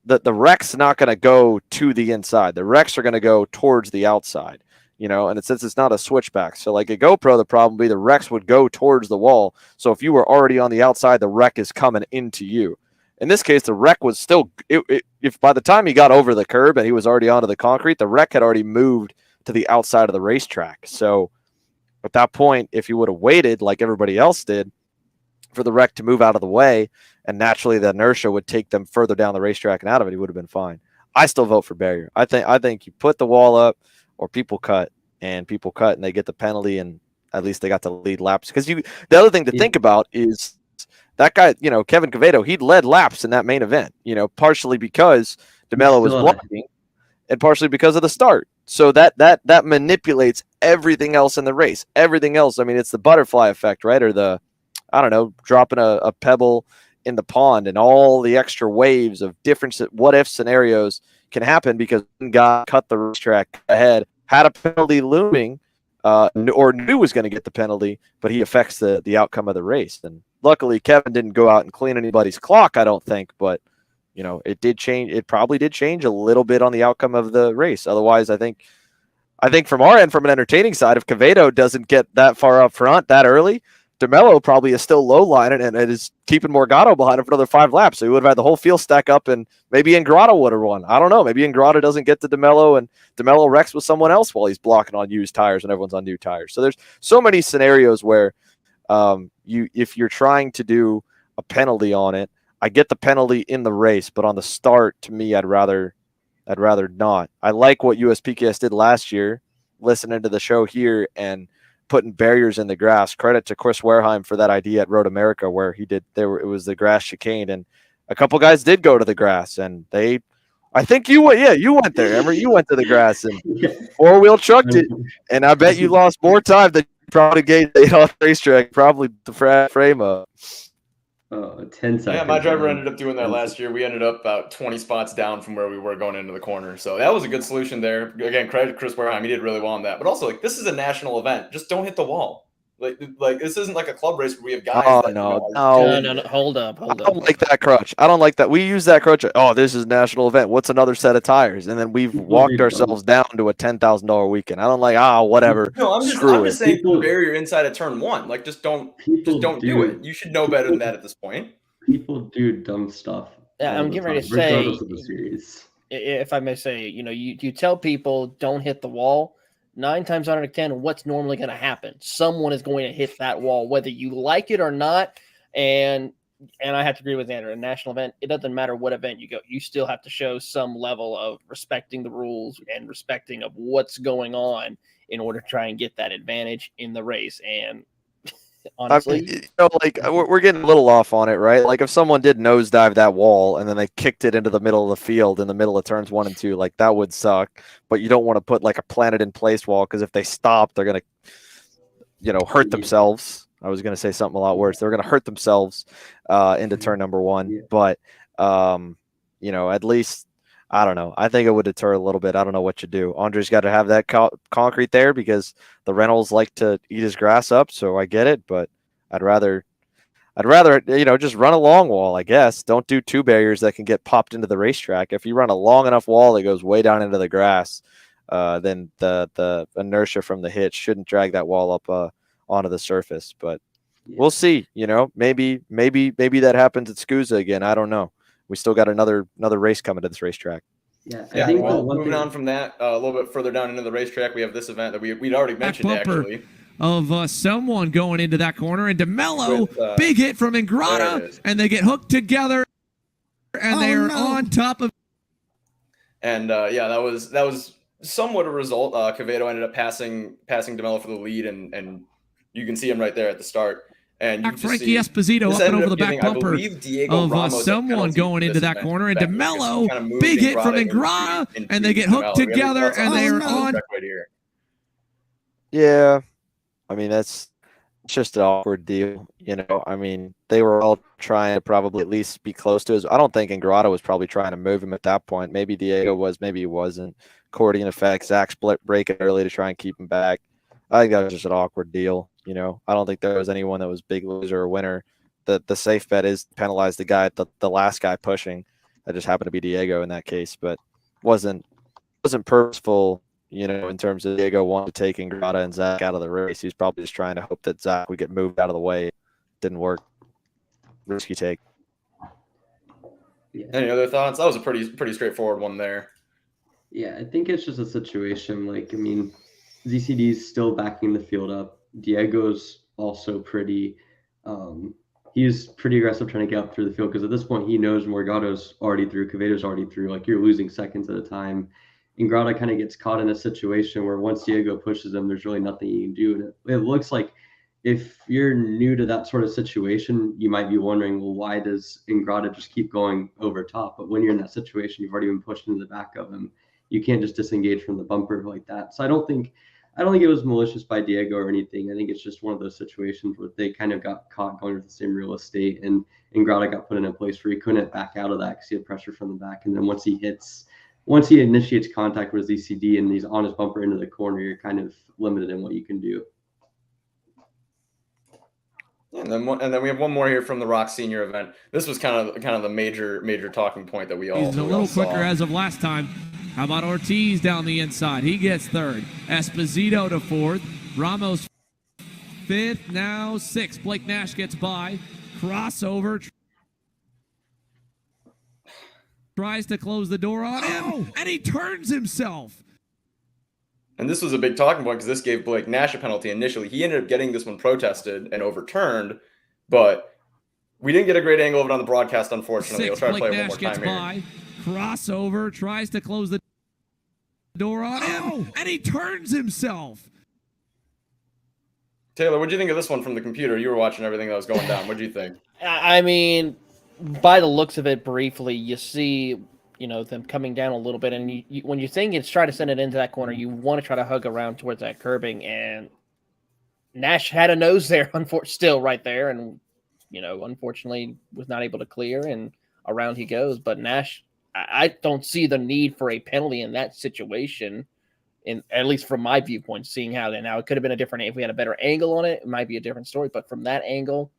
the wreck's not going to go to the inside. The wrecks are going to go towards the outside, and since it's not a switchback. So like a GoPro, the problem would be the wrecks would go towards the wall. So if you were already on the outside, the wreck is coming into you. In this case, the wreck was still, if by the time he got over the curb and he was already onto the concrete, the wreck had already moved to the outside of the racetrack. So at that point, if you would have waited like everybody else did for the wreck to move out of the way, and naturally the inertia would take them further down the racetrack and out of it, he would have been fine. I still vote for barrier. I think you put the wall up or people cut and they get the penalty, and at least they got to lead laps. Because the other thing to think about is that guy, Kevin Quevedo, he'd led laps in that main event, partially because DeMello was blocking and partially because of the start. So that manipulates everything else in the race. Everything else, I mean, it's the butterfly effect, right? Or the, I don't know, dropping a pebble in the pond, and all the extra waves of different what-if scenarios can happen because one guy cut the racetrack ahead, had a penalty looming, or knew was going to get the penalty, but he affects the outcome of the race. And luckily, Kevin didn't go out and clean anybody's clock, I don't think, but it did change. It probably did change a little bit on the outcome of the race. Otherwise, I think from our end, from an entertaining side, if Quevedo doesn't get that far up front that early, DeMello probably is still low lining and is keeping Morgado behind him for another 5 laps. So he would have had the whole field stack up, and maybe Ingrata would have won. I don't know. Maybe Ingrata doesn't get to DeMello, and DeMello wrecks with someone else while he's blocking on used tires and everyone's on new tires. So there's so many scenarios where if you're trying to do a penalty on it, I get the penalty in the race, but on the start, to me, I'd rather not. I like what USPKS did last year, listening to the show here and putting barriers in the grass. Credit to Chris Wareheim for that idea at Road America, where he did it was the grass chicane, and a couple guys did go to the grass, and I think you went. Yeah, you went there, Emory. You went to the grass and four-wheel trucked it, and I bet you lost more time than you probably gained on the racetrack. Probably the frame up. 10 seconds. Yeah, my driver ended up doing that last year. We ended up about 20 spots down from where we were going into the corner. So that was a good solution there. Again, credit to Chris Wareheim. He did really well on that. But also, like, this is a national event. Just don't hit the wall. Like this isn't like a club race where we have guys. Oh, that, no. Hold up. I don't like that crutch. I don't like that. We use that crutch. Oh, this is a national event. What's another set of tires? And then we've walked ourselves down to a $10,000 weekend. I don't like, whatever. No, I'm just saying barrier inside of turn one. Like, just don't do it. You should know better than that at this point. People do dumb stuff. Yeah, I'm getting ready to say, regardless of the series. If I may say, you tell people don't hit the wall. 9 times out of 10, what's normally going to happen? Someone is going to hit that wall, whether you like it or not. And I have to agree with Andrew. A national event, it doesn't matter what event you go. You still have to show some level of respecting the rules and respecting of what's going on in order to try and get that advantage in the race. And honestly, we're getting a little off on it, right? Like if someone did nosedive that wall and then they kicked it into the middle of the field in the middle of turns 1 and 2, like that would suck. But you don't want to put like a planted in place wall, because if they stop, they're gonna, hurt themselves. I was gonna say something a lot worse. They're gonna hurt themselves into turn number 1. Yeah. But at least, I don't know. I think it would deter a little bit. I don't know what you do. Andre's got to have that concrete there because the Reynolds like to eat his grass up. So I get it, but I'd rather, just run a long wall, I guess. Don't do 2 barriers that can get popped into the racetrack. If you run a long enough wall that goes way down into the grass, then the inertia from the hit shouldn't drag that wall up onto the surface. But we'll see. Maybe that happens at SCUSA again. I don't know. We still got another race coming to this racetrack. Yeah, I think moving on from that, a little bit further down into the racetrack, we have this event that we'd already mentioned, actually. Of someone going into that corner, and DeMello, big hit from Ingrata, and they get hooked together, and they're on top of. And that was somewhat a result. Quevedo ended up passing DeMello for the lead, and you can see him right there at the start. And you Frankie Esposito up and over the back bumper of someone going into that corner, and DeMello, big hit from Ingrata, and they get hooked together, and they are on. Yeah, I mean that's just an awkward deal, I mean they were all trying to probably at least be close to his. I don't think Ingrata was probably trying to move him at that point. Maybe Diego was, maybe he wasn't. Accordion effect, Zach split breaking early to try and keep him back. I think that was just an awkward deal. I don't think there was anyone that was big loser or winner. The safe bet is to penalize the guy, the last guy pushing. That just happened to be Diego in that case, but wasn't purposeful, in terms of Diego wanting to take Ingrata and Zach out of the race. He's probably just trying to hope that Zach would get moved out of the way. Didn't work. Risky take. Yeah. Any other thoughts? That was a pretty straightforward one there. Yeah, I think it's just a situation ZCD's still backing the field up. Diego's also pretty he's pretty aggressive trying to get up through the field, because at this point he knows Morgado's already through, Quevedo's already through. Like, you're losing seconds at a time. Ingrata kind of gets caught in a situation where once Diego pushes him, there's really nothing you can do. And it looks like if you're new to that sort of situation, you might be wondering, well, why does Ingrata just keep going over top? But when you're in that situation, you've already been pushed into the back of him. You can't just disengage from the bumper like that. So I don't think it was malicious by Diego or anything. I think it's just one of those situations where they kind of got caught going with the same real estate, and Ingrata got put in a place where he couldn't back out of that because he had pressure from the back. And then once he initiates contact with ZCD and he's on his bumper into the corner, you're kind of limited in what you can do. And then we have one more here from the ROK Senior event. This was kind of the major talking point that we all. He's a little quicker as of last time. How about Ortiz down the inside? He gets 3rd. Esposito to 4th. Ramos 5th. Now 6th. Blake Nash gets by. Crossover. Tries to close the door on him, and he turns himself. And this was a big talking point because this gave Blake Nash a penalty initially. He ended up getting this one protested and overturned, but we didn't get a great angle of it on the broadcast, unfortunately. I'll try to play it one more time here. Crossover, tries to close the door on him, and he turns himself. Taylor, what do you think of this one from the computer? You were watching everything that was going down. What do you think? I mean, by the looks of it, briefly, you see, them coming down a little bit, and when you think it's try to send it into that corner, you want to try to hug around towards that curbing, and Nash had a nose there, still right there, and unfortunately was not able to clear, and around he goes. But Nash, I don't see the need for a penalty in that situation, at least from my viewpoint. Seeing how now it could have been a different, if we had a better angle on it, it might be a different story. But from that angle,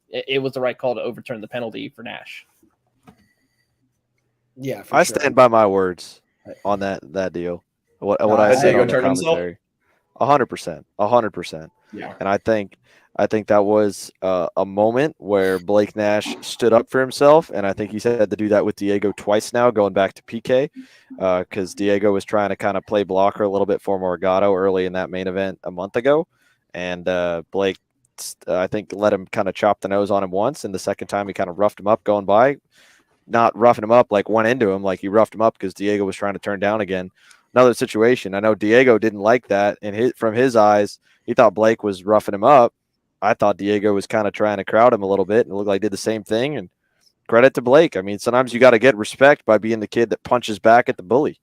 it was the right call to overturn the penalty for Nash. Yeah, I stand by my words on that deal. What I said on the commentary. 100%. Yeah. And I think that was a moment where Blake Nash stood up for himself, and I think he's had to do that with Diego twice now, going back to PK, because Diego was trying to kind of play blocker a little bit for Morgado early in that main event a month ago, and Blake, I think, let him kind of chop the nose on him once, and the second time he kind of roughed him up going by. Not roughing him up, like went into him, like he roughed him up because Diego was trying to turn down again. Another situation. I know Diego didn't like that, and from his eyes, he thought Blake was roughing him up. I thought Diego was kind of trying to crowd him a little bit, and it looked like he did the same thing. And credit to Blake. I mean, sometimes you got to get respect by being the kid that punches back at the bully.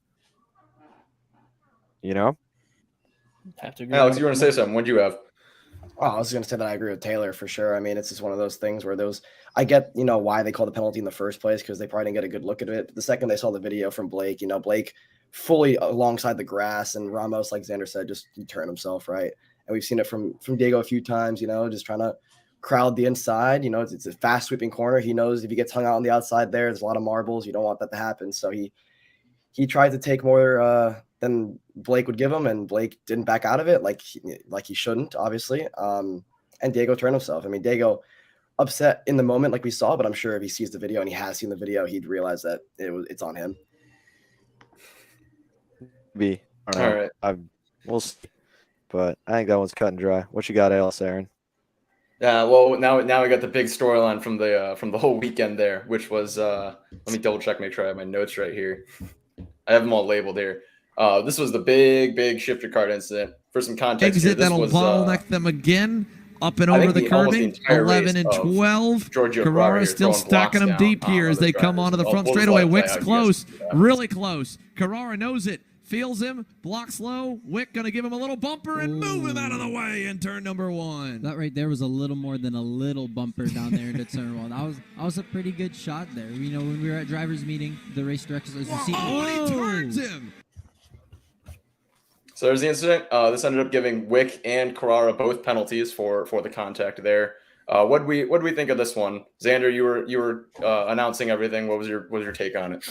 Have to Alex, you want to say something? What'd you have? Oh, I was going to say that I agree with Taylor for sure. I mean, it's just one of those things where I get, why they called the penalty in the first place, because they probably didn't get a good look at it. But the second they saw the video from Blake, Blake fully alongside the grass, and Ramos, like Xander said, just turned himself, right? And we've seen it from Diego a few times, just trying to crowd the inside. It's a fast sweeping corner. He knows if he gets hung out on the outside there's a lot of marbles. You don't want that to happen. So he tried to take more than Blake would give him, and Blake didn't back out of it like he shouldn't, obviously. And Diego turned himself. I mean, Diego upset in the moment like we saw, but I'm sure if he sees the video, and he has seen the video, he'd realize that it's on him. All right. We'll see. But I think that one's cut and dry. What you got, Aaron? Yeah, well, now we got the big storyline from the whole weekend there, which was let me double check, make sure I have my notes right here. I have them all labeled here. This was the big shifter card incident. For some context, exit that'll bottleneck them again. Up and over the curbing, 11 and 12. Carrara still stacking them deep here as they come onto the front straightaway. Wick's close, really close. Carrara knows it, feels him, blocks low. Wick going to give him a little bumper and move him out of the way in turn number 1. That right there was a little more than a little bumper down there into turn 1. That was a pretty good shot there. When we were at driver's meeting, the race directors, as you see, he turns him. So there's the incident. This ended up giving Wick and Carrara both penalties for the contact there. What do we think of this one, Xander? You were announcing everything. What was your take on it?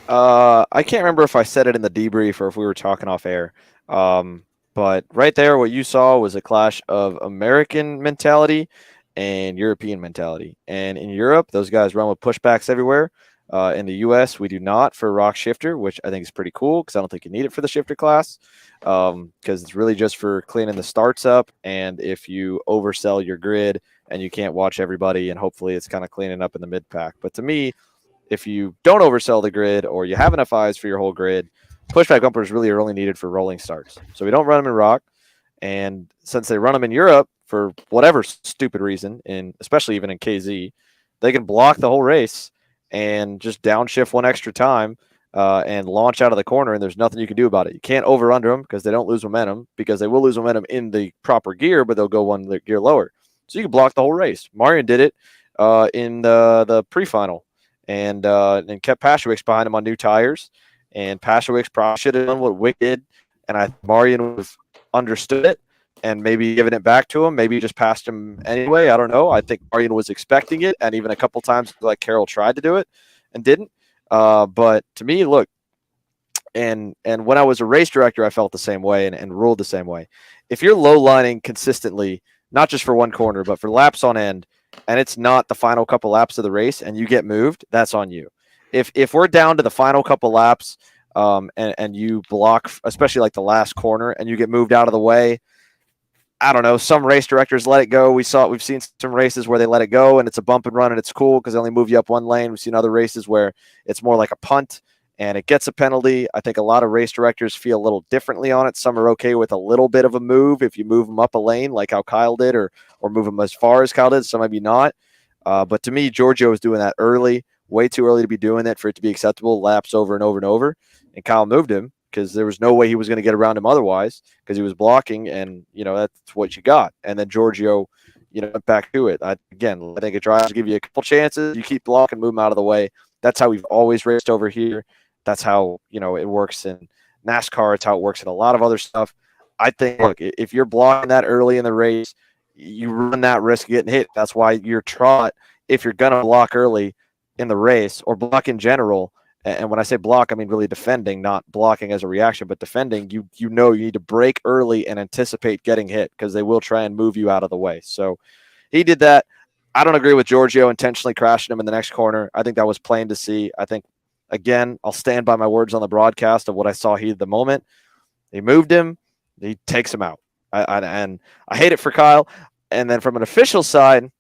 I can't remember if I said it in the debrief or if we were talking off air. But right there, what you saw was a clash of American mentality and European mentality. And in Europe, those guys run with pushbacks everywhere. In the U.S., we do not for ROK shifter, which I think is pretty cool because I don't think you need it for the shifter class because it's really just for cleaning the starts up. And if you oversell your grid and you can't watch everybody, and hopefully it's kind of cleaning up in the mid pack. But to me, if you don't oversell the grid or you have enough eyes for your whole grid, pushback bumpers really are only needed for rolling starts. So we don't run them in ROK. And since they run them in Europe for whatever stupid reason, especially even in KZ, they can block the whole race and just downshift one extra time and launch out of the corner, and there's nothing you can do about it. You can't over under them because they don't lose momentum, because they will lose momentum in the proper gear, but they'll go one gear lower. So you can block the whole race. Marian did it in the pre-final and kept Pashewicz behind him on new tires, and Pashewicz probably should have done what Wick did, and Marian would have understood it and maybe given it back to him, maybe just passed him anyway. I don't know. I think Marian was expecting it, and even a couple times like Carroll tried to do it and didn't. But to me, look, and when I was a race director, I felt the same way and ruled the same way. If you're low lining consistently, not just for one corner, but for laps on end, and it's not the final couple laps of the race and you get moved, that's on you. If we're down to the final couple laps and you block, especially like the last corner, and you get moved out of the way, I don't know, some race directors let it go. We've seen some races where they let it go and it's a bump and run and it's cool because they only move you up one lane. We've seen other races where it's more like a punt and it gets a penalty. I think a lot of race directors feel a little differently on it. Some are okay with a little bit of a move if you move them up a lane like how Kyle did, or move them as far as Kyle did. Some maybe not. But to me, Giorgio was doing that early, way too early to be doing that for it to be acceptable. Laps over and over and over, and Kyle moved him because there was no way he was going to get around him otherwise because he was blocking, and that's what you got. And then Giorgio, back to it. I think it tries to give you a couple chances. You keep blocking, move him out of the way. That's how we've always raced over here. That's how, it works in NASCAR. It's how it works in a lot of other stuff. I think, look, if you're blocking that early in the race, you run that risk of getting hit. That's why your trot, if you're going to block early in the race or block in general, and when I say block, I mean really defending, not blocking as a reaction, but defending, you need to break early and anticipate getting hit because they will try and move you out of the way. So he did that. I don't agree with Giorgio intentionally crashing him in the next corner. I think that was plain to see. I think, again, I'll stand by my words on the broadcast of what I saw heat of the moment. He moved him. He takes him out. And I hate it for Kyle. And then from an official side,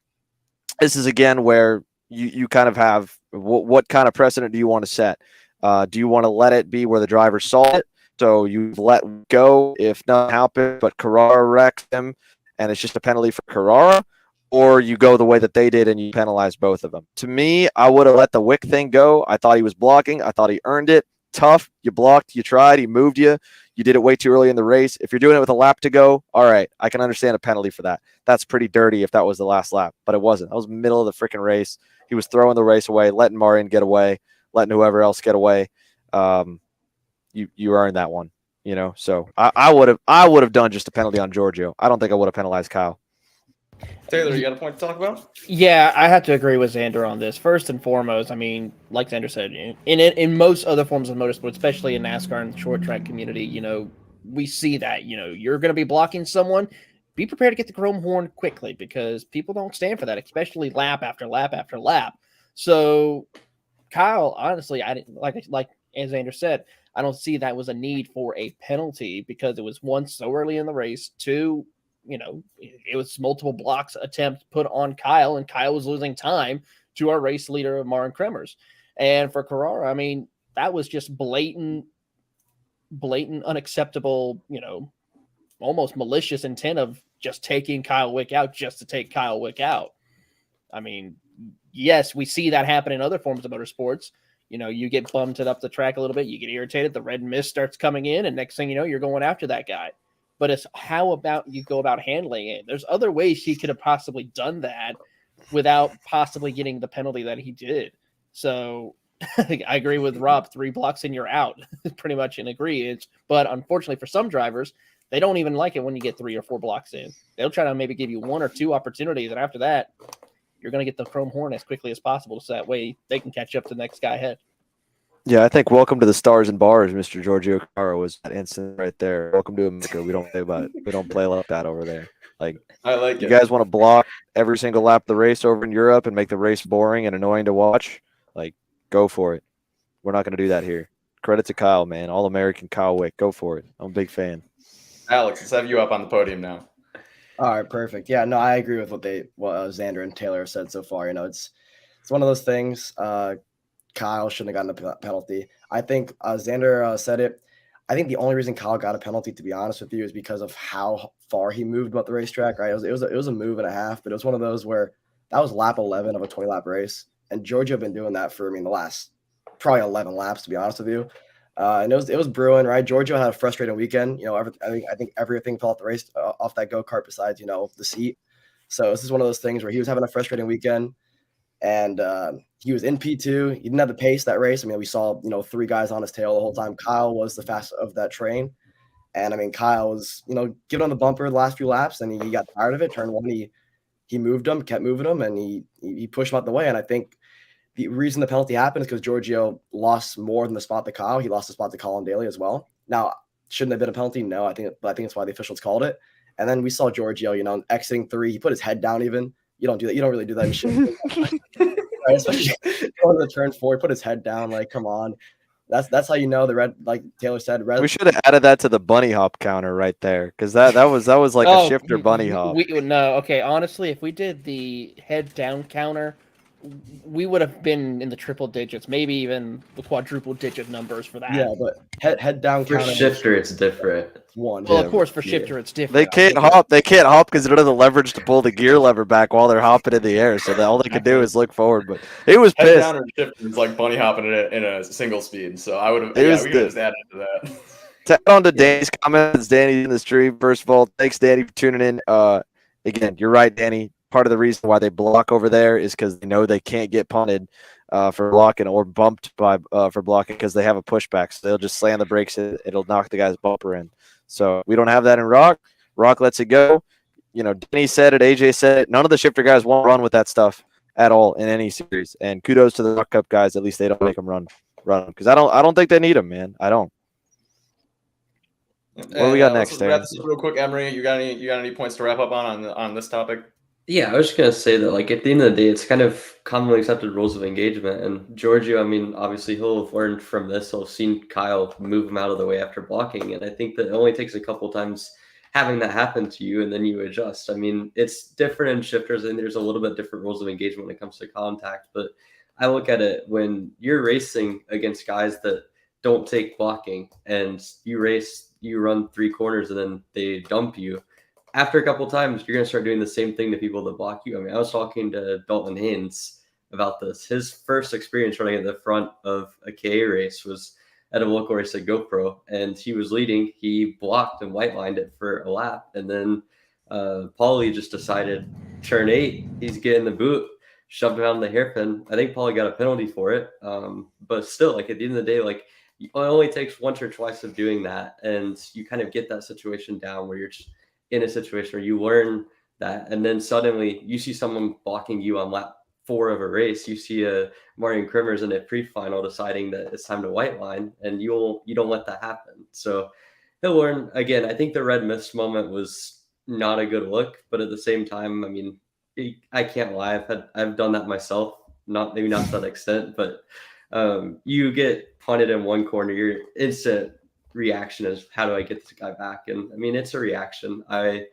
this is, again, where you kind of have what kind of precedent do you want to set? Do you want to let it be where the driver saw it? So you let go if nothing happened, but Carrara wrecks him, and it's just a penalty for Carrara? Or you go the way that they did and you penalize both of them. To me, I would have let the Wick thing go. I thought he was blocking. I thought he earned it. Tough. You blocked. You tried. He moved you. You did it way too early in the race. If you're doing it with a lap to go, all right, I can understand a penalty for that. That's pretty dirty if that was the last lap, but it wasn't. That was middle of the freaking race. He was throwing the race away, letting Marian get away, letting whoever else get away. You earned that one, So I would have done just a penalty on Giorgio. I don't think I would have penalized Kyle. Taylor, you got a point to talk about? Yeah, I have to agree with Xander on this. First and foremost, like Xander said, in most other forms of motorsport, especially in NASCAR and the short track community, we see that, you're going to be blocking someone. Be prepared to get the chrome horn quickly because people don't stand for that, especially lap after lap after lap. So, Kyle, honestly, I didn't like as Xander said, I don't see that was a need for a penalty because it was one, so early in the race, two, it was multiple blocks attempts put on Kyle, and Kyle was losing time to our race leader, Marin Kremers. And for Carrara, that was just blatant, unacceptable, almost malicious intent of just taking Kyle Wick out just to take Kyle Wick out. Yes, we see that happen in other forms of motorsports. You get bumped up the track a little bit, you get irritated, the red mist starts coming in, and next thing you know, you're going after that guy. But it's how about you go about handling it. There's other ways he could have possibly done that without possibly getting the penalty that he did. So I agree with Rob, 3 blocks and you're out, pretty much in agreement. But unfortunately for some drivers, they don't even like it when you get 3 or 4 blocks in. They'll try to maybe give you 1 or 2 opportunities, and after that, you're going to get the chrome horn as quickly as possible so that way they can catch up to the next guy ahead. Yeah, I think welcome to the stars and bars, Mr. Giorgio Carrara was that incident right there. Welcome to America. We don't play about it. We don't play like that over there. Like, I like you it. guys want to block every single lap of the race over in Europe and make the race boring and annoying to watch? Like, go for it. We're not going to do that here. Credit to Kyle, man. All-American Kyle Wick. Go for it. I'm a big fan. Alex, let's have you up on the podium now. All right, perfect. Yeah, no, I agree with what Xander and Taylor have said so far. It's one of those things. Kyle shouldn't have gotten a penalty. I think Xander said it. I think the only reason Kyle got a penalty, to be honest with you, is because of how far he moved about the racetrack. Right, it was a move and a half, but it was one of those where that was lap 11 of a 20-lap race, and Giorgio been doing that for the last probably 11 laps, to be honest with you. And it was brewing, right? Giorgio had a frustrating weekend. I think everything fell off the race off that go-kart besides the seat. So this is one of those things where he was having a frustrating weekend. And he was in P2. He didn't have the pace that race. We saw 3 guys on his tail the whole time. Kyle was the fastest of that train, and Kyle was giving on the bumper the last few laps, and he got tired of it. Turn 1, he moved him, kept moving him, and he pushed him out the way. And I think the reason the penalty happened is because Giorgio lost more than the spot to Kyle. He lost the spot to Colin Daly as well. Now, shouldn't have been a penalty? No, I think that's why the officials called it. And then we saw Giorgio, exiting 3. He put his head down even. You don't do that. You don't really do that in shit. Right? Especially going to turn 4, he put his head down. Like, come on. That's how the red, like Taylor said. Red. We should have added that to the bunny hop counter right there, because that was like a shifter bunny hop. No, okay. Honestly, if we did the head down counter we would have been in the triple digits, maybe even the quadruple digit numbers for that. Yeah, but head down For count shifter, it's different. one. Well, Yeah, of course, for shifter, it's different. They can't hop. They can't hop because they don't have the leverage to pull the gear lever back while they're hopping in the air. So all they can do is look forward. But it was Head pissed. down or shift is like bunny hopping in a single speed. So I would have. It Yeah, was we could have the- just added to that. To add on to Danny's comments, Danny in the stream. First of all, thanks, Danny, for tuning in. Again, you're right, Danny. Part of the reason why they block over there is because they know they can't get punted for blocking or bumped by for blocking because they have a pushback. So they'll just slam the brakes. It'll knock the guy's bumper in. So we don't have that in ROK. ROK lets it go. You know, Danny said it. AJ said it. None of the shifter guys won't run with that stuff at all in any series. And kudos to the ROK Cup guys. At least they don't make them run because I don't think they need them, man. I don't. What do we got next, Let's wrap Darren? this up real quick, Emory. You got any points to wrap up on this topic? Yeah, I was just gonna say that, like, at the end of the day, it's kind of commonly accepted rules of engagement. And Giorgio, I mean, obviously he'll have learned from this. He'll have seen Kyle move him out of the way after blocking, and I think that it only takes a couple times having that happen to you, and then you adjust. I mean, it's different in shifters, and there's a little bit different rules of engagement when it comes to contact. But I look at it when you're racing against guys that don't take blocking, and you run 3 corners, and then they dump you. After a couple times, you're going to start doing the same thing to people that block you. I mean, I was talking to Dalton Haynes about this. His first experience running at the front of a KA race was at a local race at GoPro, and he was leading. He blocked and white lined it for a lap, and then Paulie just decided, turn 8, he's getting the boot, shoved him out on the hairpin. I think Paulie got a penalty for it, but still, like, at the end of the day, like, it only takes once or twice of doing that, and you kind of get that situation down where you're just in a situation where you learn that, and then suddenly you see someone blocking you on lap 4 of a race. You see a Marian Krimmers in a pre-final deciding that it's time to white line, and you don't let that happen. So he'll learn. Again, I think the red mist moment was not a good look, but at the same time, I mean, I can't lie. I've done that myself. Maybe not to that extent, but you get punted in one corner, your instant reaction is, how do I get this guy back? And I mean, it's a reaction. I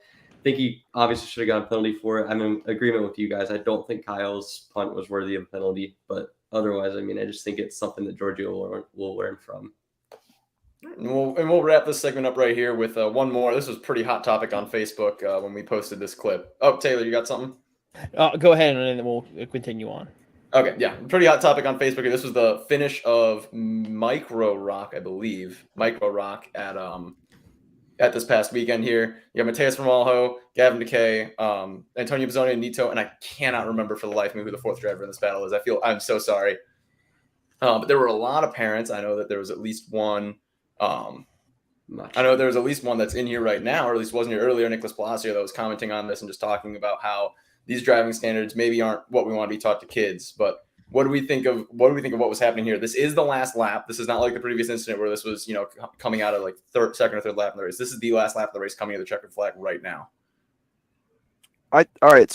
think he obviously should have gotten a penalty for it. I'm in agreement with you guys. I don't think Kyle's punt was worthy of a penalty, but otherwise, I mean, I just think it's something that Giorgio will learn from. And we'll wrap this segment up right here with one more. This was a pretty hot topic on Facebook when we posted this clip. Oh, Taylor, you got something? Go ahead, and then we'll continue on. Okay, yeah, pretty hot topic on Facebook. This was the finish of Micro ROK, I believe. Micro ROK at this past weekend here. You got Mateus Ramalho, Gavin DeKay, Antonio Bizzoni, and Nito, and I cannot remember for the life of me who the 4th driver in this battle is. I'm so sorry. But there were a lot of parents. I know that there was at least one. I know there was at least one that's in here right now, or at least wasn't here earlier, Nicholas Palacio, that was commenting on this and just talking about how these driving standards maybe aren't what we want to be taught to kids. But what do we think of what was happening here? This is the last lap. This is not like the previous incident where this was, coming out of like second or third lap of the race. This is the last lap of the race coming to the checkered flag right now. All right.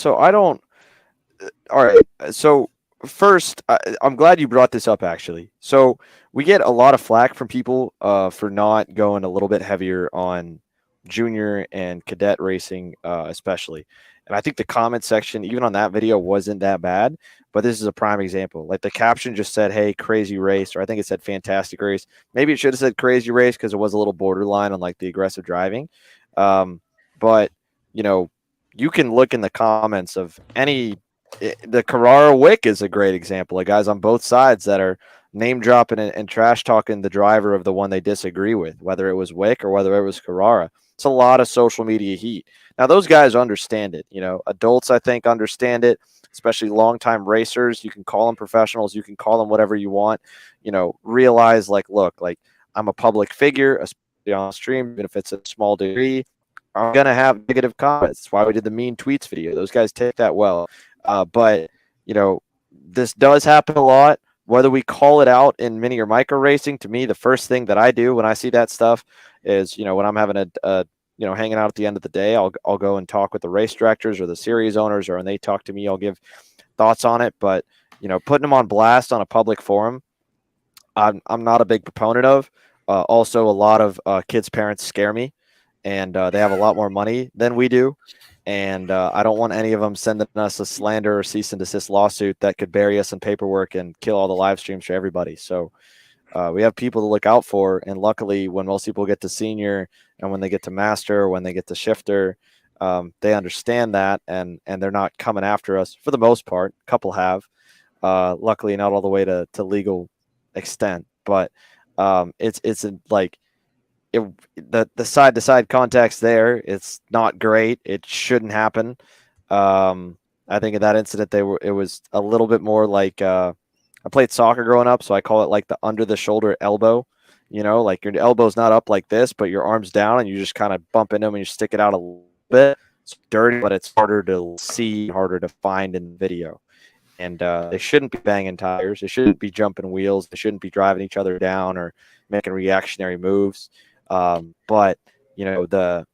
So first, I'm glad you brought this up, actually. So we get a lot of flack from people for not going a little bit heavier on junior and cadet racing, especially. And I think the comment section, even on that video, wasn't that bad. But this is a prime example. Like, the caption just said, hey, crazy race, or I think it said fantastic race. Maybe it should have said crazy race because it was a little borderline on, like, the aggressive driving. But, you can look in the comments of the Carrara Wick is a great example of guys on both sides that are name dropping and trash talking the driver of the one they disagree with, whether it was Wick or whether it was Carrara. It's a lot of social media heat. Now, those guys understand it. Adults, I think, understand it, especially longtime racers. You can call them professionals. You can call them whatever you want. Realize, look, I'm a public figure, especially on stream, even if it's a small degree. I'm going to have negative comments. That's why we did the mean tweets video. Those guys take that well. But this does happen a lot. Whether we call it out in mini or micro racing, to me, the first thing that I do when I see that stuff is, when I'm having hanging out at the end of the day, I'll go and talk with the race directors or the series owners, or when they talk to me, I'll give thoughts on it. But, putting them on blast on a public forum, I'm not a big proponent of. Also, a lot of kids' parents scare me, and they have a lot more money than we do. And I don't want any of them sending us a slander or cease and desist lawsuit that could bury us in paperwork and kill all the live streams for everybody. So we have people to look out for. And luckily, when most people get to senior and when they get to master, or when they get to shifter, they understand that, and they're not coming after us for the most part. A couple have, luckily not all the way to legal extent, but it's like the side to side contacts there. It's not great. It shouldn't happen. I think in that incident it was a little bit more like I played soccer growing up, so I call it like the under the shoulder elbow. Like your elbow's not up like this, but your arm's down, and you just kind of bump into them and you stick it out a little bit. It's dirty, but it's harder to see, harder to find in the video. And they shouldn't be banging tires. They shouldn't be jumping wheels. They shouldn't be driving each other down or making reactionary moves. But that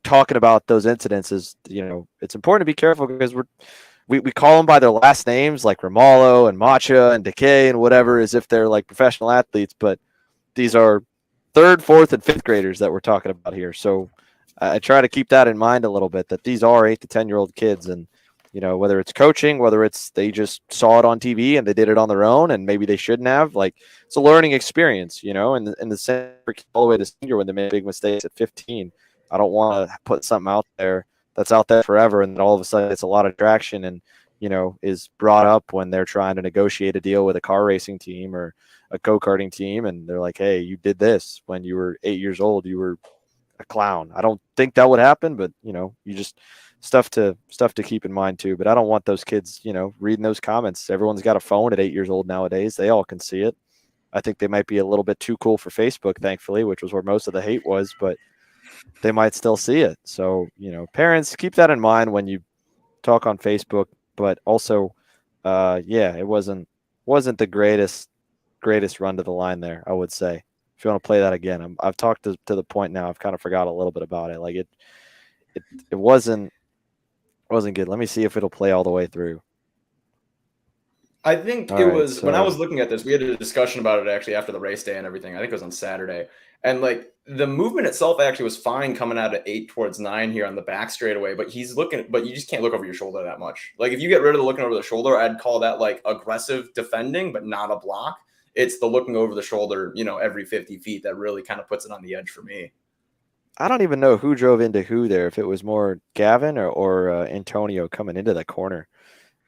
talking about those incidents is, it's important to be careful, because we call them by their last names, like Romalo and Macha and Decay and whatever, as if they're like professional athletes. But these are 3rd, 4th, and 5th graders that we're talking about here. So I try to keep that in mind a little bit, that these are 8 to 10-year-old kids. And, whether it's coaching, whether it's they just saw it on TV and they did it on their own and maybe they shouldn't have, like, it's a learning experience, and the same all the way to senior when they make big mistakes at 15. I don't want to put something out there that's out there forever, and then all of a sudden it's a lot of traction and, is brought up when they're trying to negotiate a deal with a car racing team or a go-karting team. And they're like, hey, you did this when you were 8 years old. You were a clown. I don't think that would happen, but, you just stuff to keep in mind too. But I don't want those kids, reading those comments. Everyone's got a phone at 8 years old nowadays. They all can see it. I think they might be a little bit too cool for Facebook, thankfully, which was where most of the hate was, but they might still see it. So, parents, keep that in mind when you talk on Facebook. But also, it wasn't the greatest run to the line there, I would say. If you want to play that again, I've talked to the point now. I've kind of forgot a little bit about it. Like it wasn't good. Let me see if it'll play all the way through. I think when I was looking at this, we had a discussion about it actually after the race day and everything. I think it was on Saturday. And like the movement itself actually was fine coming out of 8 towards 9 here on the back straightaway, but but you just can't look over your shoulder that much. Like if you get rid of the looking over the shoulder, I'd call that like aggressive defending, but not a block. It's the looking over the shoulder, every 50 feet that really kind of puts it on the edge for me. I don't even know who drove into who there, if it was more Gavin or Antonio coming into the corner.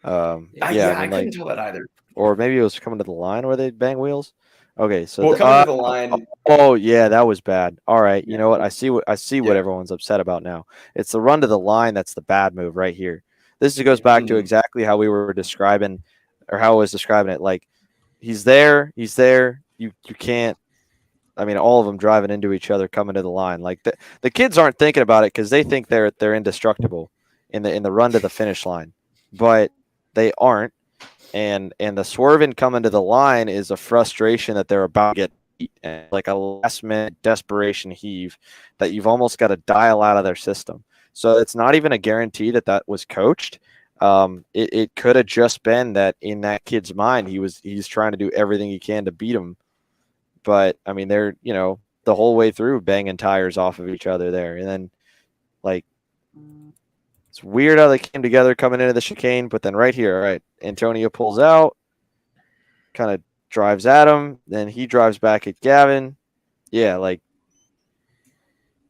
I couldn't tell that either. Or maybe it was coming to the line where they bang wheels. Okay, so coming to the line. Oh yeah, that was bad. All right, you know what? I see what everyone's upset about now. It's the run to the line that's the bad move right here. This goes back to exactly how we were describing, or how I was describing it. Like he's there. You can't. I mean, all of them driving into each other, coming to the line. Like the kids aren't thinking about it because they think they're indestructible in the run to the finish line, but they aren't. And the swerving coming to the line is a frustration that they're about to get beat, and like a last minute desperation heave that you've almost got to dial out of their system. So it's not even a guarantee that was coached. It could have just been that in that kid's mind he's trying to do everything he can to beat him. But I mean, they're the whole way through banging tires off of each other there, and then like. It's weird how they came together coming into the chicane, but then right here, all right, Antonio pulls out, kind of drives at him, then he drives back at Gavin. Yeah, like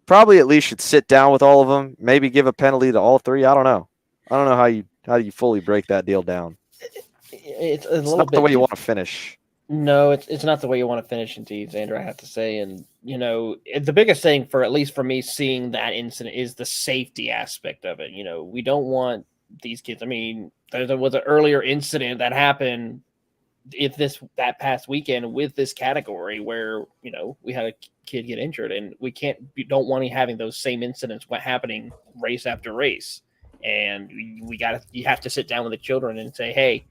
probably at least should sit down with all of them, maybe give a penalty to all three. I don't know how you fully break that deal down. It's not the way you want to finish. No, it's not the way you want to finish indeed, Xander, I have to say. And, the biggest thing at least for me seeing that incident is the safety aspect of it. We don't want these kids. I mean, there was an earlier incident that happened that past weekend with this category where, we had a kid get injured, and we don't want to having those same incidents happening race after race. And you have to sit down with the children and say, hey,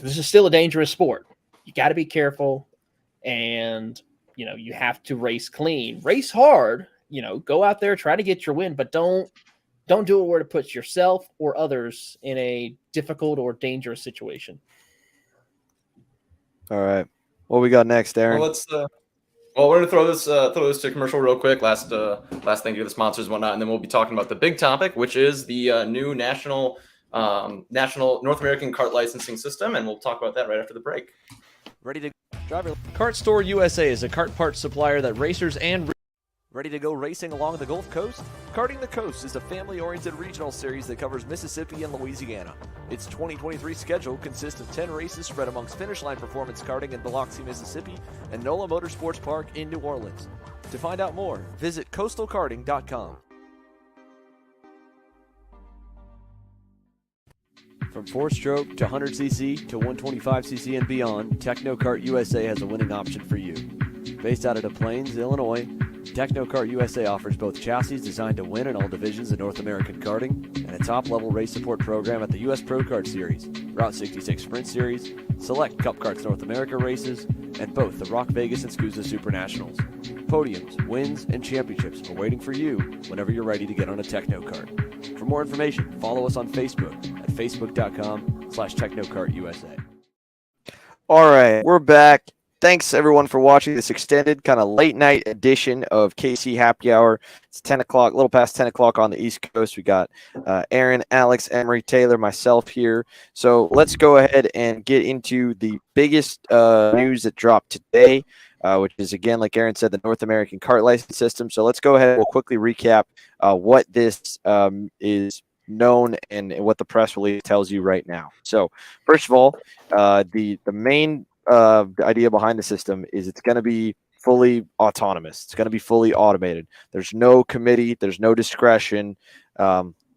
this is still a dangerous sport. You got to be careful, and you have to race clean, race hard. Go out there, try to get your win, but don't do it where it puts yourself or others in a difficult or dangerous situation. All right, what we got next, Aaron? Well, Well, we're gonna throw this to commercial real quick. Last thing to the sponsors and whatnot, and then we'll be talking about the big topic, which is the new national North American kart licensing system, and we'll talk about that right after the break. Ready to driver? Kart Store USA is a kart parts supplier that racers and ready to go racing along the Gulf Coast? Karting the Coast is a family-oriented regional series that covers Mississippi and Louisiana. Its 2023 schedule consists of 10 races spread amongst Finish Line Performance Karting in Biloxi, Mississippi, and NOLA Motorsports Park in New Orleans. To find out more, visit coastalkarting.com. From 4-stroke to 100cc to 125cc and beyond, Technokart USA has a winning option for you. Based out of Des Plaines, Illinois, Technokart USA offers both chassis designed to win in all divisions of North American karting and a top-level race support program at the US Pro Kart Series, Route 66 Sprint Series, select Cup Karts North America races, and both the ROK Vegas and SCUSA Super Nationals. Podiums, wins, and championships are waiting for you whenever you're ready to get on a Technokart. For more information, follow us on Facebook at facebook.com/TechnokartUSA. All right, we're back. Thanks, everyone, for watching this extended kind of late-night edition of KC Happy Hour. It's 10 o'clock, a little past 10 o'clock on the East Coast. We got Aaron, Alex, Emory, Taylor, myself here. So let's go ahead and get into the biggest news that dropped today, which is, again, like Aaron said, the North American Kart License System. So let's go ahead and we'll quickly recap what this is known and what the press release tells you right now. So first of all, the main idea behind the system is it's going to be fully autonomous. It's going to be fully automated. There's no committee. There's no discretion.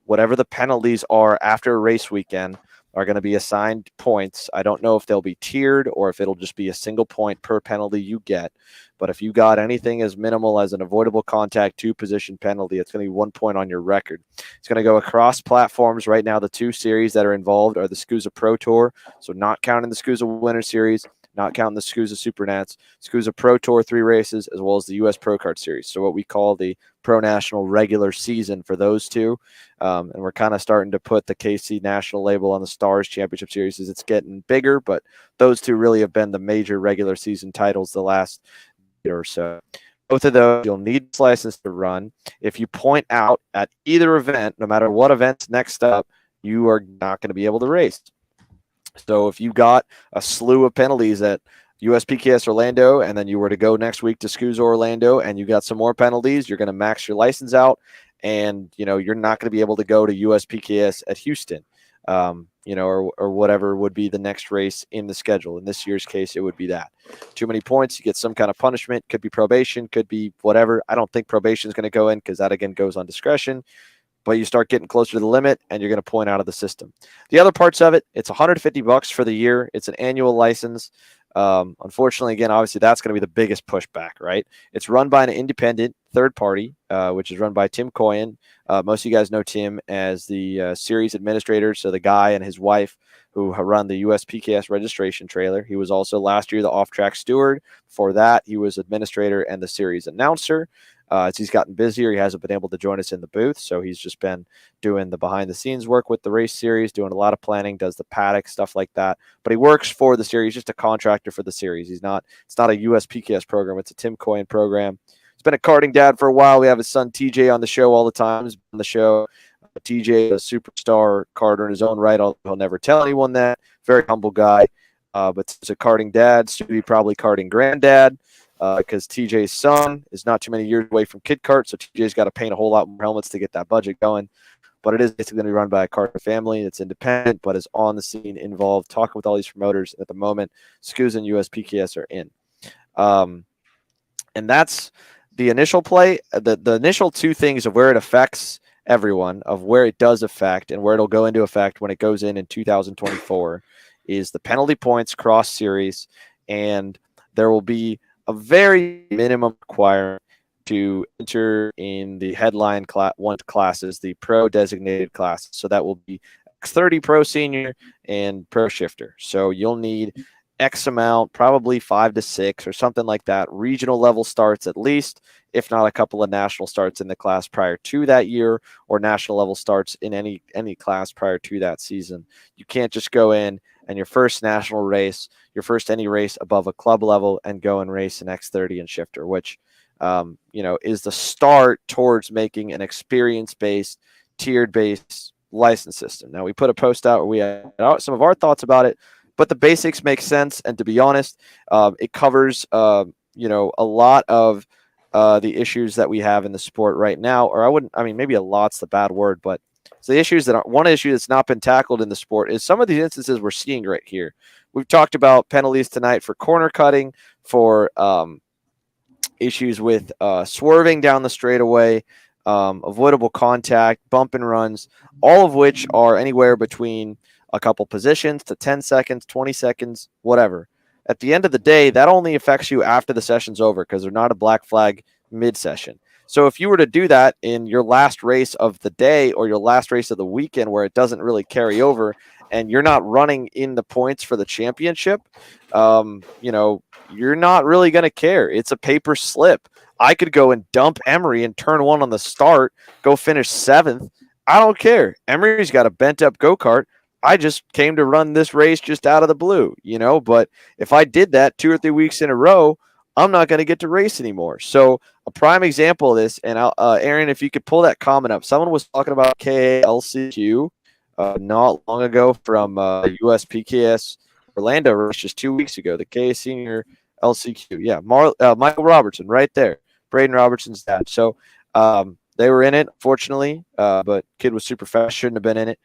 Whatever the penalties are after a race weekend are going to be assigned points. I don't know if they'll be tiered or if it'll just be a single point per penalty you get. But if you got anything as minimal as an avoidable contact 2-position penalty, it's going to be 1 point on your record. It's going to go across platforms. Right now, the 2 series that are involved are the SCUSA Pro Tour, so not counting the SCUSA Winter Series, not counting the SCUSA Super Nats, SCUSA Pro Tour 3 races, as well as the US Pro Kart Series. So what we call the Pro National regular season for those 2. And we're kind of starting to put the KC National label on the Stars Championship Series as it's getting bigger, but those 2 really have been the major regular season titles the last year or so. Both of those, you'll need this license to run. If you point out at either event, no matter what event's next up, you are not going to be able to race. So if you got a slew of penalties at USPKS Orlando and then you were to go next week to SCUSA Orlando and you got some more penalties, you're going to max your license out and, you're not going to be able to go to USPKS at Houston, or whatever would be the next race in the schedule. In this year's case, it would be that. Too many points, you get some kind of punishment, could be probation, could be whatever. I don't think probation is going to go in because that, again, goes on discretion. But you start getting closer to the limit, and you're going to point out of the system. The other parts of it, it's $150 for the year. It's an annual license. Unfortunately, again, obviously, that's going to be the biggest pushback, right? It's run by an independent third party, which is run by Tim Coyen. Most of you guys know Tim as the series administrator, so the guy and his wife who run the USPKS registration trailer. He was also last year the off-track steward. Before that, he was administrator and the series announcer. As he's gotten busier, he hasn't been able to join us in the booth, so he's just been doing the behind-the-scenes work with the race series, doing a lot of planning, does the paddock, stuff like that. But he works for the series, just a contractor for the series. It's not a USPKS program. It's a Tim Coyen program. He's been a karting dad for a while. We have his son TJ on the show all the time. He's been on the show. TJ, a superstar karter in his own right, although he'll never tell anyone that. Very humble guy. But he's a karting dad, soon to be probably karting granddad. Because TJ's son is not too many years away from Kid Kart, so TJ's got to paint a whole lot more helmets to get that budget going. But it is basically going to be run by a karting family. It's independent, but is on the scene, involved, talking with all these promoters. At the moment, SCUSA and USPKS are in. And that's the initial play. The initial 2 things of where it affects everyone, of where it does affect and where it'll go into effect when it goes in 2024 is the penalty points cross series, and there will be a very minimum requirement to enter in the headline classes, the pro designated classes. So that will be X30 Pro Senior and Pro Shifter. So you'll need X amount, probably 5 to 6 or something like that. Regional level starts at least, if not a couple of national starts in the class prior to that year, or national level starts in any class prior to that season. You can't just go in and your first national race, your first any race above a club level, and go and race an X30 and shifter, which is the start towards making an experience-based, tiered-based license system. Now, we put a post out where we had some of our thoughts about it, but the basics make sense. And to be honest, it covers, a lot of the issues that we have in the sport right now. Or maybe a lot's the bad word, but it's the issues one issue that's not been tackled in the sport is some of these instances we're seeing right here. We've talked about penalties tonight for corner cutting, for issues with swerving down the straightaway, avoidable contact, bump and runs, all of which are anywhere between a couple positions to 10 seconds, 20 seconds, whatever. At the end of the day, that only affects you after the session's over because they're not a black flag mid-session. So if you were to do that in your last race of the day or your last race of the weekend where it doesn't really carry over and you're not running in the points for the championship, you're not really going to care. It's a paper slip. I could go and dump Emory and turn one on the start, go finish 7th. I don't care. Emory's got a bent up go-kart. I just came to run this race just out of the blue, but if I did that 2 or 3 weeks in a row, I'm not going to get to race anymore. So a prime example of this, and Aaron, if you could pull that comment up, someone was talking about KLCQ not long ago from USPKS Orlando race just 2 weeks ago, the K Senior LCQ. Yeah, Michael Robertson right there, Braden Robertson's dad. So they were in it, fortunately, but kid was super fast, shouldn't have been in it.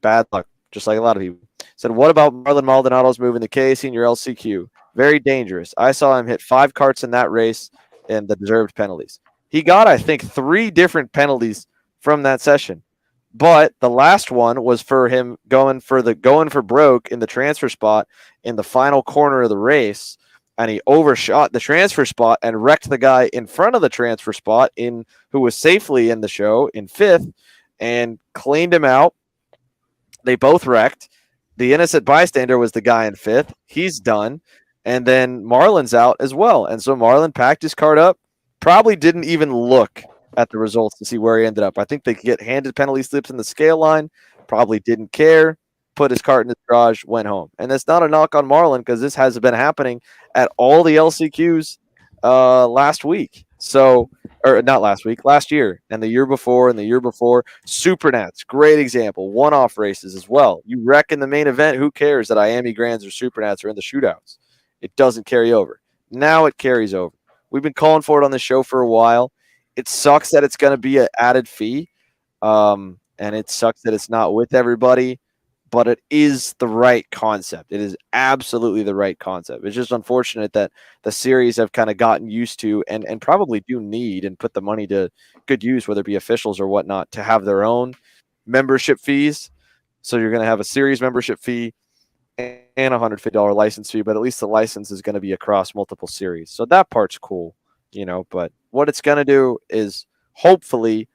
Bad luck, just like a lot of people. Said, what about Marlon Maldonado's move in the K Senior LCQ? Very dangerous. I saw him hit 5 carts in that race and the deserved penalties. He got, I think, 3 different penalties from that session. But the last one was for him going for broke in the transfer spot in the final corner of the race, and he overshot the transfer spot and wrecked the guy in front of the transfer spot who was safely in the show in 5th and cleaned him out. They both wrecked. The innocent bystander was the guy in 5th. He's done. And then Marlon's out as well. And so Marlon packed his cart up, probably didn't even look at the results to see where he ended up. I think they could get handed penalty slips in the scale line, probably didn't care, put his cart in his garage, went home. And that's not a knock on Marlon because this has been happening at all the LCQs last week. So, or not last week, last year and the year before and the year before. Supernats, great example. One-off races as well. You wreck in the main event, who cares that Miami Grands or Supernats are in the shootouts? It doesn't carry over. Now it carries over. We've been calling for it on the show for a while. It sucks that it's going to be an added fee, and it sucks that it's not with everybody, but it is the right concept. It is absolutely the right concept. It's just unfortunate that the series have kind of gotten used to and probably do need and put the money to good use, whether it be officials or whatnot, to have their own membership fees. So you're going to have a series membership fee and a $150 license fee, but at least the license is going to be across multiple series. So that part's cool, but what it's going to do is hopefully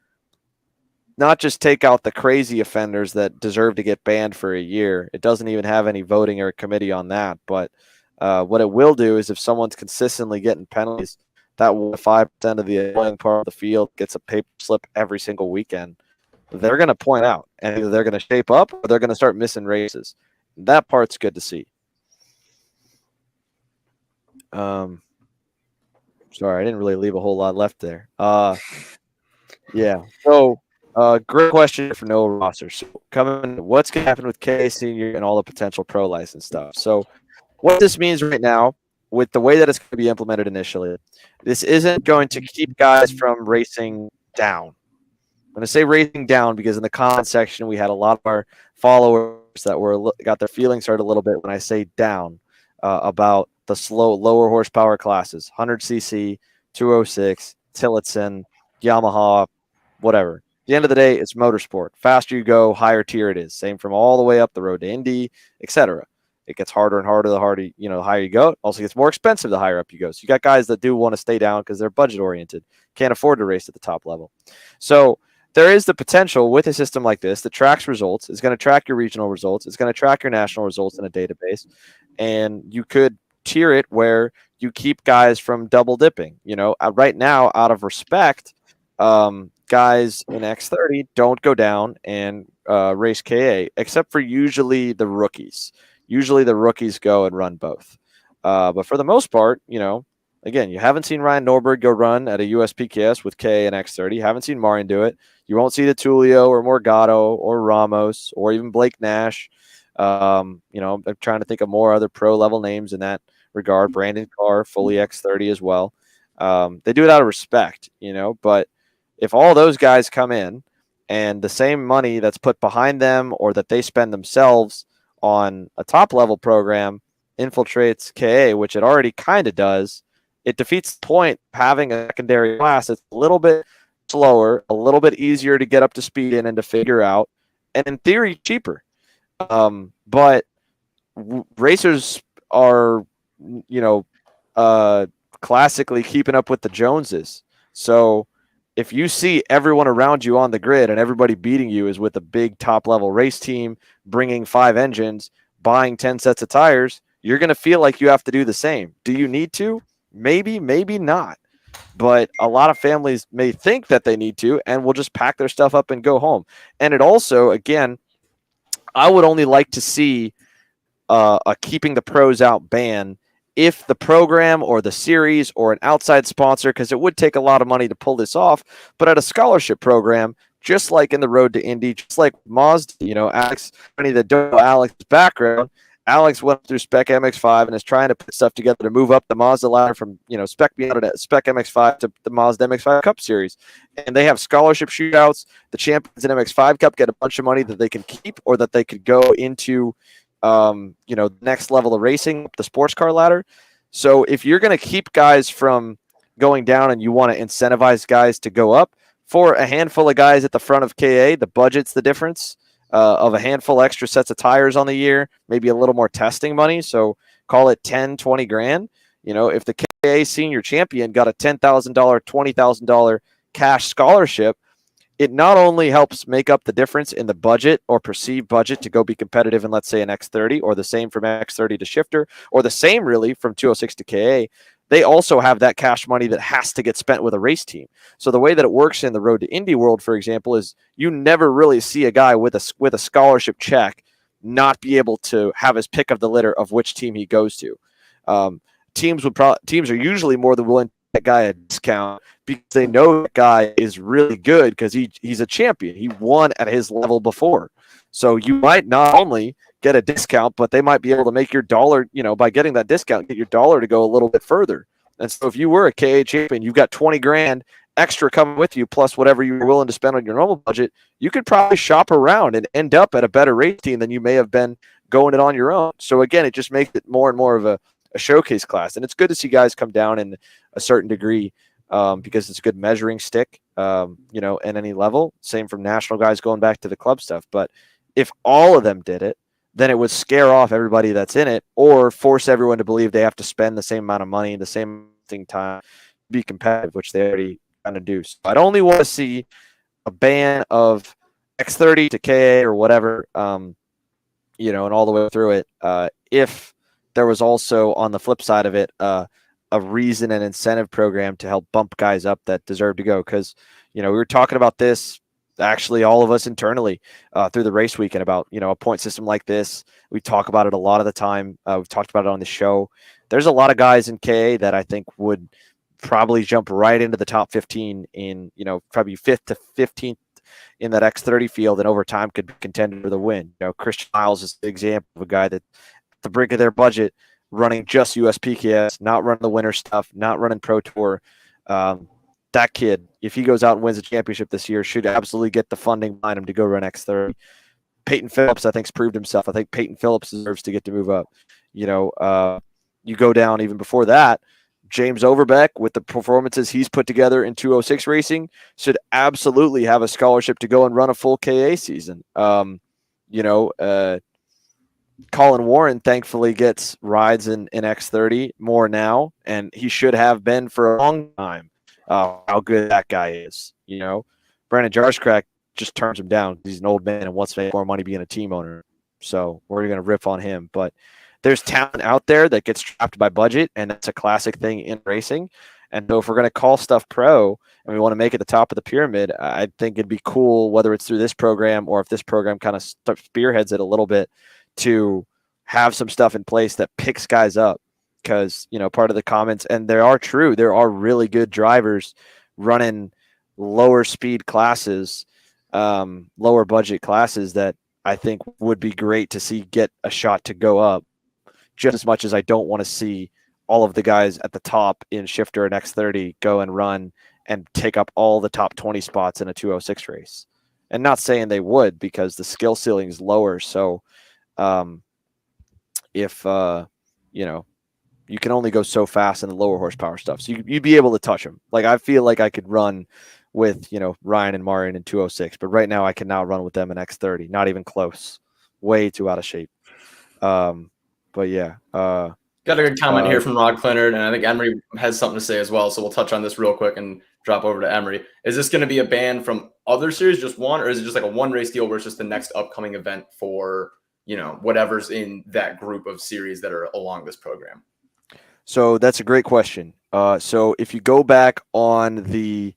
not just take out the crazy offenders that deserve to get banned for a year. It doesn't even have any voting or a committee on that. But what it will do is if someone's consistently getting penalties, that 5% of the annoying part of the field gets a paper slip every single weekend, they're going to point out, and either they're going to shape up or they're going to start missing races. That part's good to see. Sorry, I didn't really leave a whole lot left there. Yeah. So, great question for Noah Rosser. So, what's going to happen with K Senior and all the potential pro license stuff? So, what this means right now, with the way that it's going to be implemented initially, this isn't going to keep guys from racing down. I'm going to say racing down because in the comment section we had a lot of our followers that got their feelings hurt a little bit when I say down about the lower horsepower classes, 100cc, 206, Tillotson, Yamaha, whatever. At the end of the day, it's motorsport. Faster you go, higher tier it is. Same from all the way up the road to Indy, etc. It gets harder and harder the higher you go. It also gets more expensive the higher up you go. So you got guys that do want to stay down because they're budget oriented, can't afford to race at the top level. So there is the potential with a system like this that tracks results. It's going to track your regional results. It's going to track your national results in a database. And you could tier it where you keep guys from double dipping. Right now, out of respect, guys in X30 don't go down and race KA, except for usually the rookies. Usually the rookies go and run both. But for the most part, again, you haven't seen Ryan Norberg go run at a USPKS with K and X30. You haven't seen Marian do it. You won't see the Tulio or Morgado or Ramos or even Blake Nash. I'm trying to think of more other pro level names in that regard. Brandon Carr, fully X30 as well. They do it out of respect, but if all those guys come in and the same money that's put behind them or that they spend themselves on a top level program infiltrates KA, which it already kind of does, it defeats the point of having a secondary class that's a little bit slower, a little bit easier to get up to speed in and to figure out, and in theory, cheaper. But racers are, classically keeping up with the Joneses. So if you see everyone around you on the grid and everybody beating you is with a big top level race team, bringing 5 engines, buying 10 sets of tires, you're going to feel like you have to do the same. Do you need to? Maybe, maybe not. But a lot of families may think that they need to and will just pack their stuff up and go home. And it also, again, I would only like to see a keeping the pros out ban if the program or the series or an outside sponsor, because it would take a lot of money to pull this off, but at a scholarship program, just like in the Road to Indy, just like Mazda, Alex, many that don't know Alex's background, Alex went through Spec MX5 and is trying to put stuff together to move up the Mazda ladder from, Spec Beyond to Spec MX5 to the Mazda MX5 Cup Series. And they have scholarship shootouts. The champions in MX5 Cup get a bunch of money that they can keep or that they could go into, next level of racing, the sports car ladder. So if you're going to keep guys from going down and you want to incentivize guys to go up, for a handful of guys at the front of KA, the budget's the difference. Of a handful extra sets of tires on the year, maybe a little more testing money. So call it 10, 20 grand. If the KA senior champion got a $10,000, $20,000 cash scholarship, it not only helps make up the difference in the budget or perceived budget to go be competitive in, let's say, an X30, or the same from X30 to shifter, or the same really from 206 to KA. They also have that cash money that has to get spent with a race team. So the way that it works in the Road to Indy world, for example, is you never really see a guy with a scholarship check not be able to have his pick of the litter of which team he goes to. Teams are usually more than willing to give that guy a discount because they know that guy is really good because he's a champion. He won at his level before. So you might not only get a discount, but they might be able to make your dollar, by getting that discount, get your dollar to go a little bit further. And so if you were a KA champion, you've got 20 grand extra coming with you, plus whatever you were willing to spend on your normal budget, you could probably shop around and end up at a better race team than you may have been going it on your own. So again, it just makes it more and more of a showcase class. And it's good to see guys come down in a certain degree because it's a good measuring stick, at any level. Same from national guys going back to the club stuff. But if all of them did it, then it would scare off everybody that's in it or force everyone to believe they have to spend the same amount of money, the same time to be competitive, which they already kind of do. So I'd only want to see a ban of X30 to KA or whatever, and all the way through it. If there was also on the flip side of it, a reason and incentive program to help bump guys up that deserve to go. Because, we were talking about this, actually all of us internally through the race weekend about, a point system like this. We talk about it a lot of the time. We've talked about it on the show. There's a lot of guys in KA that I think would probably jump right into the top 15 in, probably 5th to 15th in that X30 field and over time could contend for the win. Christian Miles is an example of a guy that at the brink of their budget running just USPKS, not running the winter stuff, not running Pro Tour. That kid, if he goes out and wins a championship this year, should absolutely get the funding behind him to go run X30. Peyton Phillips, I think, has proved himself. I think Peyton Phillips deserves to get to move up. You go down even before that, James Overbeck, with the performances he's put together in 206 racing, should absolutely have a scholarship to go and run a full KA season. Colin Warren thankfully gets rides in X30 more now, and he should have been for a long time. How good that guy is, Brandon Jarscrack just turns him down. He's an old man and wants to make more money being a team owner. So we're going to riff on him, but there's talent out there that gets trapped by budget, and that's a classic thing in racing. And so if we're going to call stuff pro and we want to make it the top of the pyramid, I think it'd be cool, whether it's through this program or if this program kind of spearheads it a little bit, to have some stuff in place that picks guys up. Because, part of the comments, and they are true, there are really good drivers running lower speed classes, lower budget classes that I think would be great to see get a shot to go up, just as much as I don't want to see all of the guys at the top in Shifter and X30 go and run and take up all the top 20 spots in a 206 race. And not saying they would, because the skill ceiling is lower. So if, you can only go so fast in the lower horsepower stuff. So you'd be able to touch them. Like, I feel like I could run with, Ryan and Marian in 206, but right now I cannot run with them in X30. Not even close. Way too out of shape. But yeah. Got a good comment here from Rod Clinard, and I think Emory has something to say as well. So we'll touch on this real quick and drop over to Emory. Is this going to be a ban from other series, just one, or is it just like a one race deal where it's just the next upcoming event for, whatever's in that group of series that are along this program? So that's a great question. So if you go back on the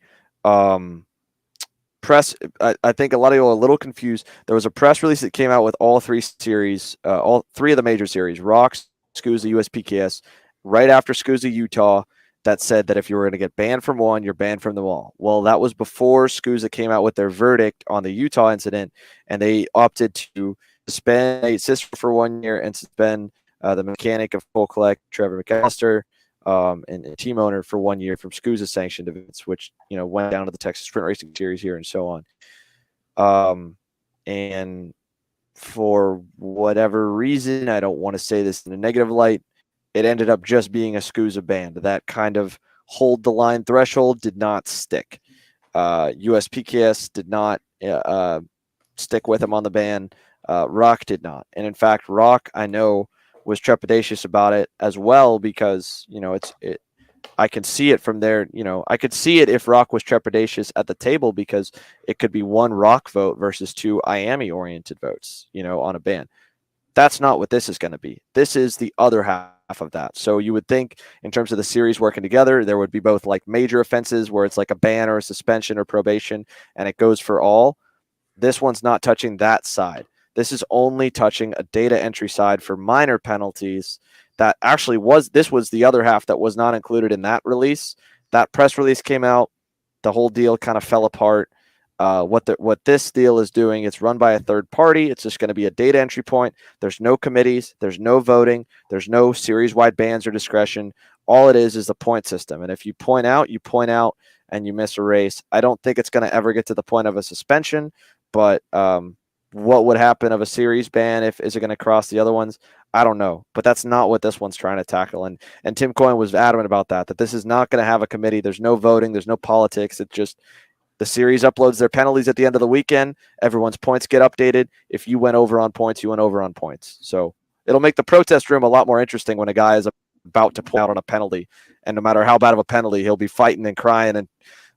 press, I think a lot of you are a little confused. There was a press release that came out with all three series, all three of the major series, ROK, SCUSA, USPKS, right after SCUSA Utah, that said that if you were going to get banned from one, you're banned from them all. Well, that was before SCUSA came out with their verdict on the Utah incident, and they opted to suspend Nate Sisler for 1 year and suspend the mechanic of Full Collect, Trevor McAllister, and team owner for 1 year from SCUSA sanctioned events, which, went down to the Texas Sprint Racing Series here and so on. And for whatever reason, I don't want to say this in a negative light, it ended up just being a SCUSA ban. That kind of hold the line threshold did not stick. USPKS did not stick with him on the ban. ROK did not. And in fact, ROK, I know, was trepidatious about it as well, because, I can see it from there. I could see it if ROK was trepidatious at the table, because it could be one ROK vote versus two IAME-oriented votes, on a ban. That's not what this is going to be. This is the other half of that. So you would think, in terms of the series working together, there would be both like major offenses where it's like a ban or a suspension or probation, and it goes for all. This one's not touching that side. This is only touching a data entry side for minor penalties. That actually was the other half that was not included in that release. That press release came out. The whole deal kind of fell apart. What this deal is doing, it's run by a third party. It's just going to be a data entry point. There's no committees. There's no voting. There's no series-wide bans or discretion. All it is the point system. And if you point out, and you miss a race. I don't think it's going to ever get to the point of a suspension, but what would happen of a series ban? Is it going to cross the other ones? I don't know, but that's not what this one's trying to tackle. And Tim Coyne was adamant about that this is not going to have a committee. There's no voting. There's no politics. It's just the series uploads their penalties at the end of the weekend. Everyone's points get updated. If you went over on points, you went over on points. So it'll make the protest room a lot more interesting when a guy is about to point out on a penalty. And no matter how bad of a penalty, he'll be fighting and crying and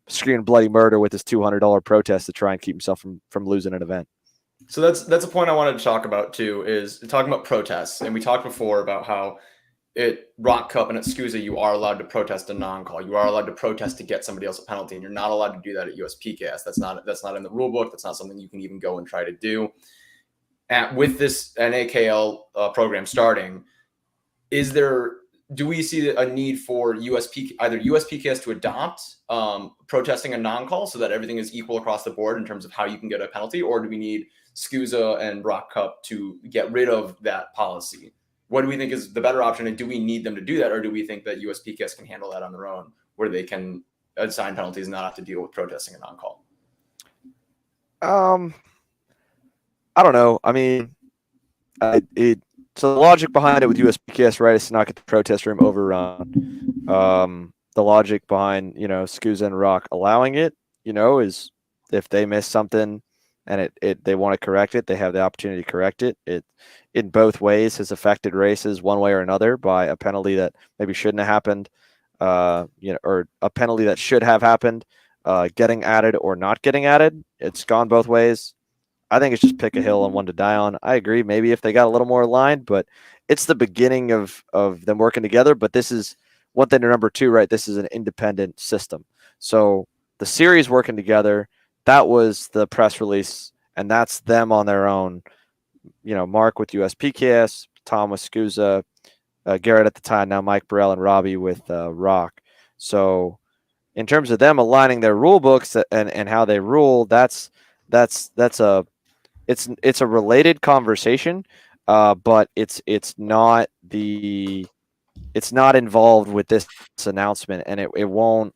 screaming bloody murder with his $200 protest to try and keep himself from losing an event. So that's a point I wanted to talk about too, is talking about protests. And we talked before about how at ROK Cup and at SCUSA, you are allowed to protest a non-call. You are allowed to protest to get somebody else a penalty, and you're not allowed to do that at USPKS. That's not in the rule book. That's not something you can even go and try to do. With this NAKL program starting, do we see a need for either USPKS to adopt protesting a non-call so that everything is equal across the board in terms of how you can get a penalty, or do we need SCUSA and ROK Cup to get rid of that policy? What do we think is the better option, and do we need them to do that, or do we think that USPKS can handle that on their own, where they can assign penalties and not have to deal with protesting a non-call? I don't know. I mean, so the logic behind it with USPKS, right, is to not get the protest room overrun. The logic behind, SCUSA and ROK allowing it, is if they miss something and they want to correct it, they have the opportunity to correct it. It in both ways has affected races one way or another by a penalty that maybe shouldn't have happened, or a penalty that should have happened, getting added or not getting added. It's gone both ways. I think it's just pick a hill and one to die on. I agree. Maybe if they got a little more aligned, but it's the beginning of them working together. But this is one thing to remember too, right? This is an independent system. So the series working together, that was the press release, and that's them on their own. Mark with USPKS, Tom with SCUSA, Garrett at the time, now Mike Burrell and Robbie with ROK. So in terms of them aligning their rule books and how they rule, that's a related conversation, but it's not involved with this announcement, and it won't,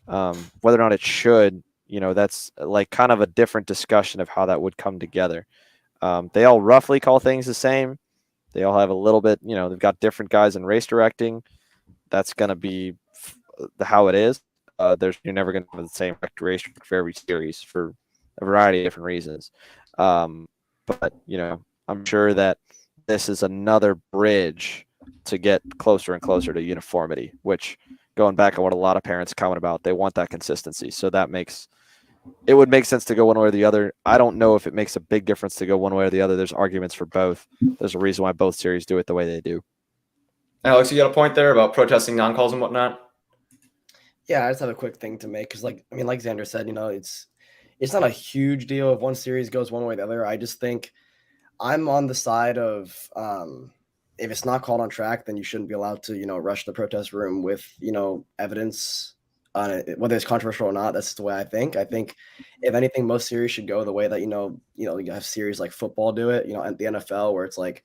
whether or not it should, that's like kind of a different discussion of how that would come together. They all roughly call things the same. They all have a little bit, they've got different guys in race directing. That's going to be how it is. You're never going to have the same race for every series for a variety of different reasons. But I'm sure that this is another bridge to get closer and closer to uniformity, which, going back on what a lot of parents comment about, they want that consistency. So it would make sense to go one way or the other. I don't know if it makes a big difference to go one way or the other. There's arguments for both. There's a reason why both series do it the way they do. Alex, you got a point there about protesting non-calls and whatnot? Yeah, I just have a quick thing to make because, like Xander said, it's not a huge deal if one series goes one way or the other. I just think I'm on the side of if it's not called on track, then you shouldn't be allowed to, rush the protest room with, evidence on it, whether it's controversial or not. That's the way I think. I think if anything, most series should go the way that, you have series like football do it, at the NFL, where it's like,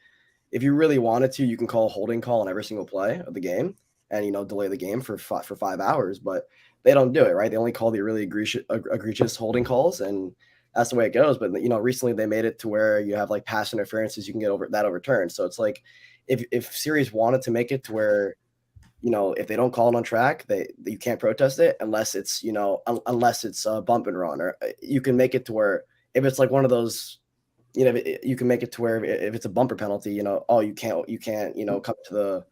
if you really wanted to, you can call a holding call on every single play of the game and, delay the game for 5 hours, but they don't do it, right? They only call the really egregious holding calls, and that's the way it goes. But, recently they made it to where you have like pass interferences, you can get overturned. So it's like, if series wanted to make it to where, if they don't call it on track, you can't protest it unless it's, unless it's a bump and run, or you can make it to where if it's like one of those, you can make it to where if it's a bumper penalty, you can't, come to the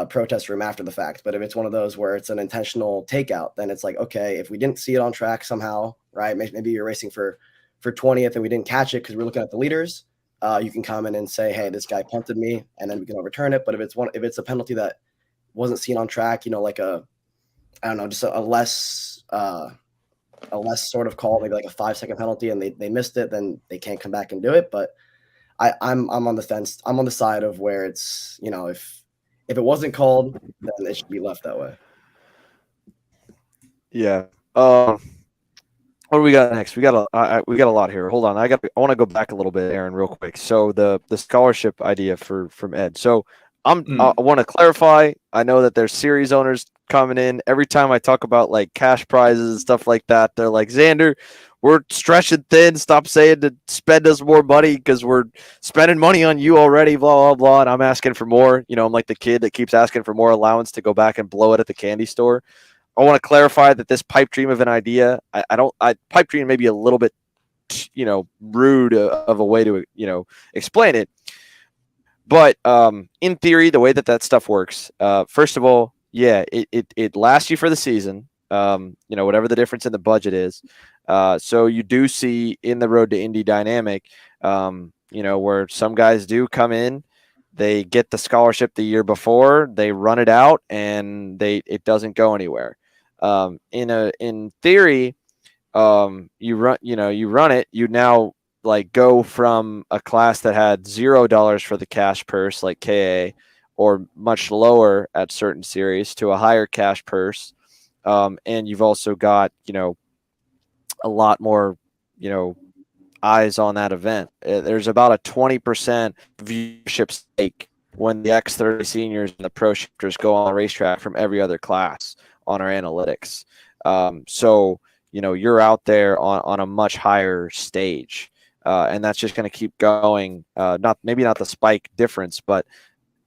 protest room after the fact. But if it's one of those where it's an intentional takeout, then it's like, okay, if we didn't see it on track somehow, right? Maybe you're racing for 20th and we didn't catch it because we're looking at the leaders. You can come in and say, hey, this guy punted me, and then we can overturn it. But if it's a penalty that wasn't seen on track, like just a less sort of call, maybe like a 5-second penalty, and they missed it, then they can't come back and do it. But I'm on the fence. I'm on the side of where it's, if it wasn't called, then it should be left that way. Yeah. What do we got next? We got a lot here. Hold on. I want to go back a little bit, Aaron, real quick. So the scholarship idea from Ed. So I want to clarify. I know that there's series owners coming in. Every time I talk about like cash prizes and stuff like that, they're like, Xander, we're stretching thin. Stop saying to spend us more money because we're spending money on you already, blah, blah, blah. And I'm asking for more. I'm like the kid that keeps asking for more allowance to go back and blow it at the candy store. I want to clarify that this pipe dream of an idea, pipe dream may be a little bit, rude of a way to, explain it. But in theory, the way that stuff works, first of all, yeah, it lasts you for the season, whatever the difference in the budget is. So you do see in the Road to Indy dynamic, where some guys do come in, they get the scholarship the year before, they run it out, and it doesn't go anywhere. In theory, you run it, you now like go from a class that had $0 for the cash purse, like KA, or much lower at certain series, to a higher cash purse. And you've also got, a lot more, eyes on that event. There's about a 20% viewership stake when the X30 seniors and the pro shifters go on the racetrack from every other class on our analytics. So, you're out there on a much higher stage. And that's just going to keep going. Maybe not the spike difference, but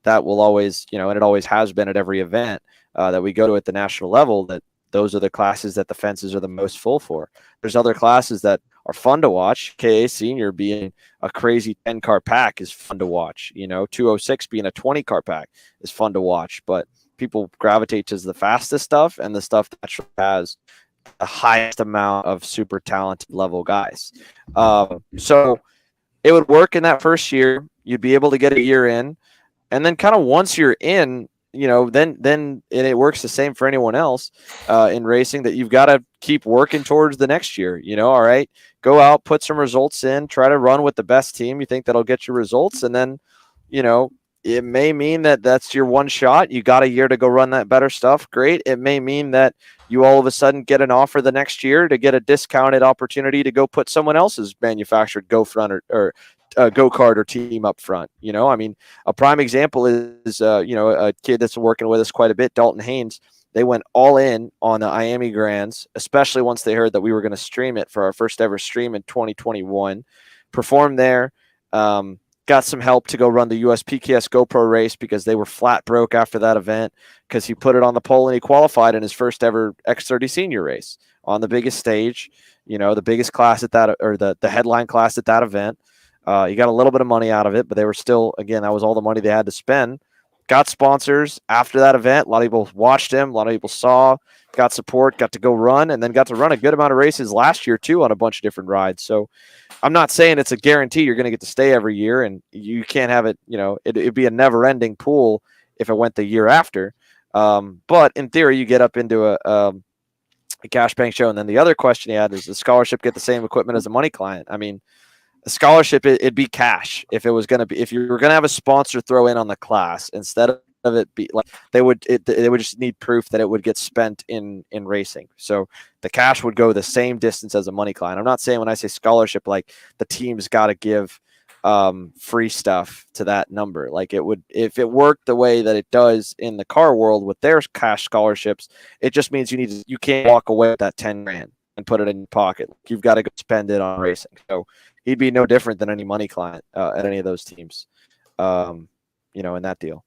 that will always, and it always has been at every event that we go to at the national level, that those are the classes that the fences are the most full for. There's other classes that are fun to watch. KA Senior being a crazy 10-car pack is fun to watch. 206 being a 20-car pack is fun to watch. But people gravitate to the fastest stuff and the stuff that actually has the highest amount of super talented level guys. So it would work in that first year. You'd be able to get a year in. And then kind of once you're in, then it works the same for anyone else in racing, that you've got to keep working towards the next year. All right, go out, put some results in, try to run with the best team you think that'll get you results, and then it may mean that that's your one shot. You got a year to go run that better stuff. Great. It may mean that you all of a sudden get an offer the next year to get a discounted opportunity to go put someone else's manufactured go-kart or team up front. A prime example is a kid that's working with us quite a bit, Dalton Haynes. They went all in on the Miami Grands, especially once they heard that we were going to stream it for our first ever stream in 2021. Performed there. Got some help to go run the USPKS GoPro race because they were flat broke after that event, because he put it on the pole and he qualified in his first ever X30 senior race on the biggest stage, the biggest class at that, or the headline class at that event. You got a little bit of money out of it, but they were still, again, that was all the money they had to spend. Got sponsors after that event. A lot of people watched him. A lot of people saw, got support, got to go run, and then got to run a good amount of races last year too on a bunch of different rides. So I'm not saying it's a guarantee you're going to get to stay every year, and you can't have it, it'd be a never ending pool if it went the year after. But in theory, you get up into a cash bank show. And then the other question he had is, does scholarship get the same equipment as a money client? I mean, a scholarship, it'd be cash if you were going to have a sponsor throw in on the class, instead of it be like they would just need proof that it would get spent in racing. So the cash would go the same distance as a money client. I'm not saying when I say scholarship, like the team's got to give free stuff to that number. Like it would, if it worked the way that it does in the car world with their cash scholarships, it just means you can't walk away with that 10 grand and put it in your pocket. You've got to go spend it on racing. So he'd be no different than any money client at any of those teams, in that deal.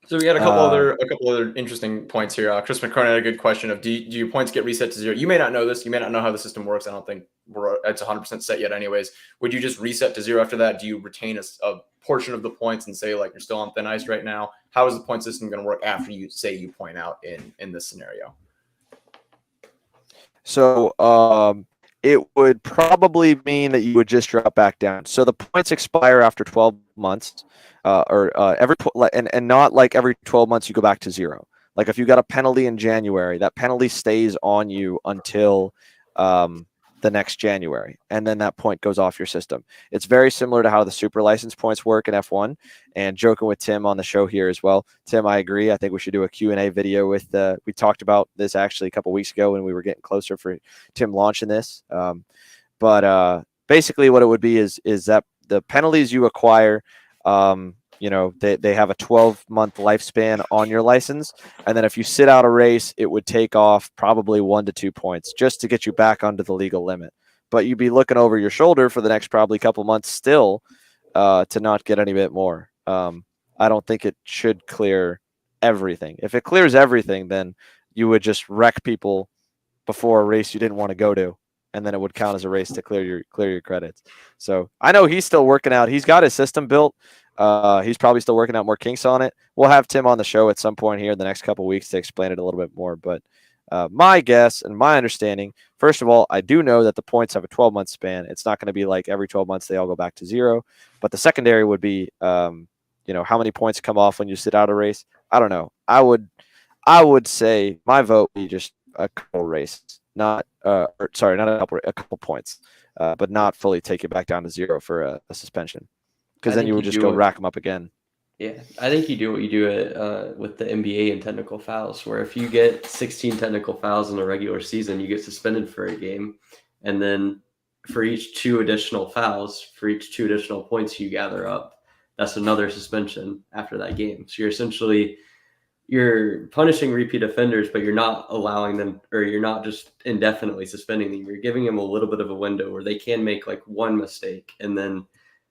So we had a couple other interesting points here. Chris McCartney had a good question of, do your points get reset to 0? You may not know this. You may not know how the system works. I don't think it's 100% set yet anyways. Would you just reset to 0 after that? Do you retain a portion of the points and say, like, you're still on thin ice right now? How is the point system going to work after you point out in this scenario? So it would probably mean that you would just drop back down. So the points expire after 12 months, and not like every 12 months you go back to 0. Like if you got a penalty in January, that penalty stays on you until the next January, and then that point goes off your system. It's very similar to how the super license points work in F1. And joking with Tim on the show here as well. Tim, I agree. I think we should do a Q&A video with we talked about this actually a couple weeks ago when we were getting closer for Tim launching this. But basically what it would be is that the penalties you acquire, they have a 12-month lifespan on your license. And then if you sit out a race, it would take off probably 1 to 2 points just to get you back under the legal limit. But you'd be looking over your shoulder for the next probably couple months still to not get any bit more. I don't think it should clear everything. If it clears everything, then you would just wreck people before a race you didn't want to go to, and then it would count as a race to clear your credits. So I know he's still working out. He's got his system built. He's probably still working out more kinks on it. We'll have Tim on the show at some point here in the next couple of weeks to explain it a little bit more. But my guess and my understanding, first of all, I do know that the points have a 12-month span. It's not going to be like every 12 months they all go back to 0. But the secondary would be, how many points come off when you sit out a race. I don't know. I would say my vote would be just a couple races, not a couple points, but not fully take it back down to 0 for a suspension. Because then you would just go rack them up again. Yeah, I think you do what you do with the NBA and technical fouls, where if you get 16 technical fouls in a regular season, you get suspended for a game. And then for each 2 additional fouls, for each 2 additional points you gather up, that's another suspension after that game. So you're punishing repeat offenders, but you're not allowing them, or you're not just indefinitely suspending them. You're giving them a little bit of a window where they can make like one mistake, and then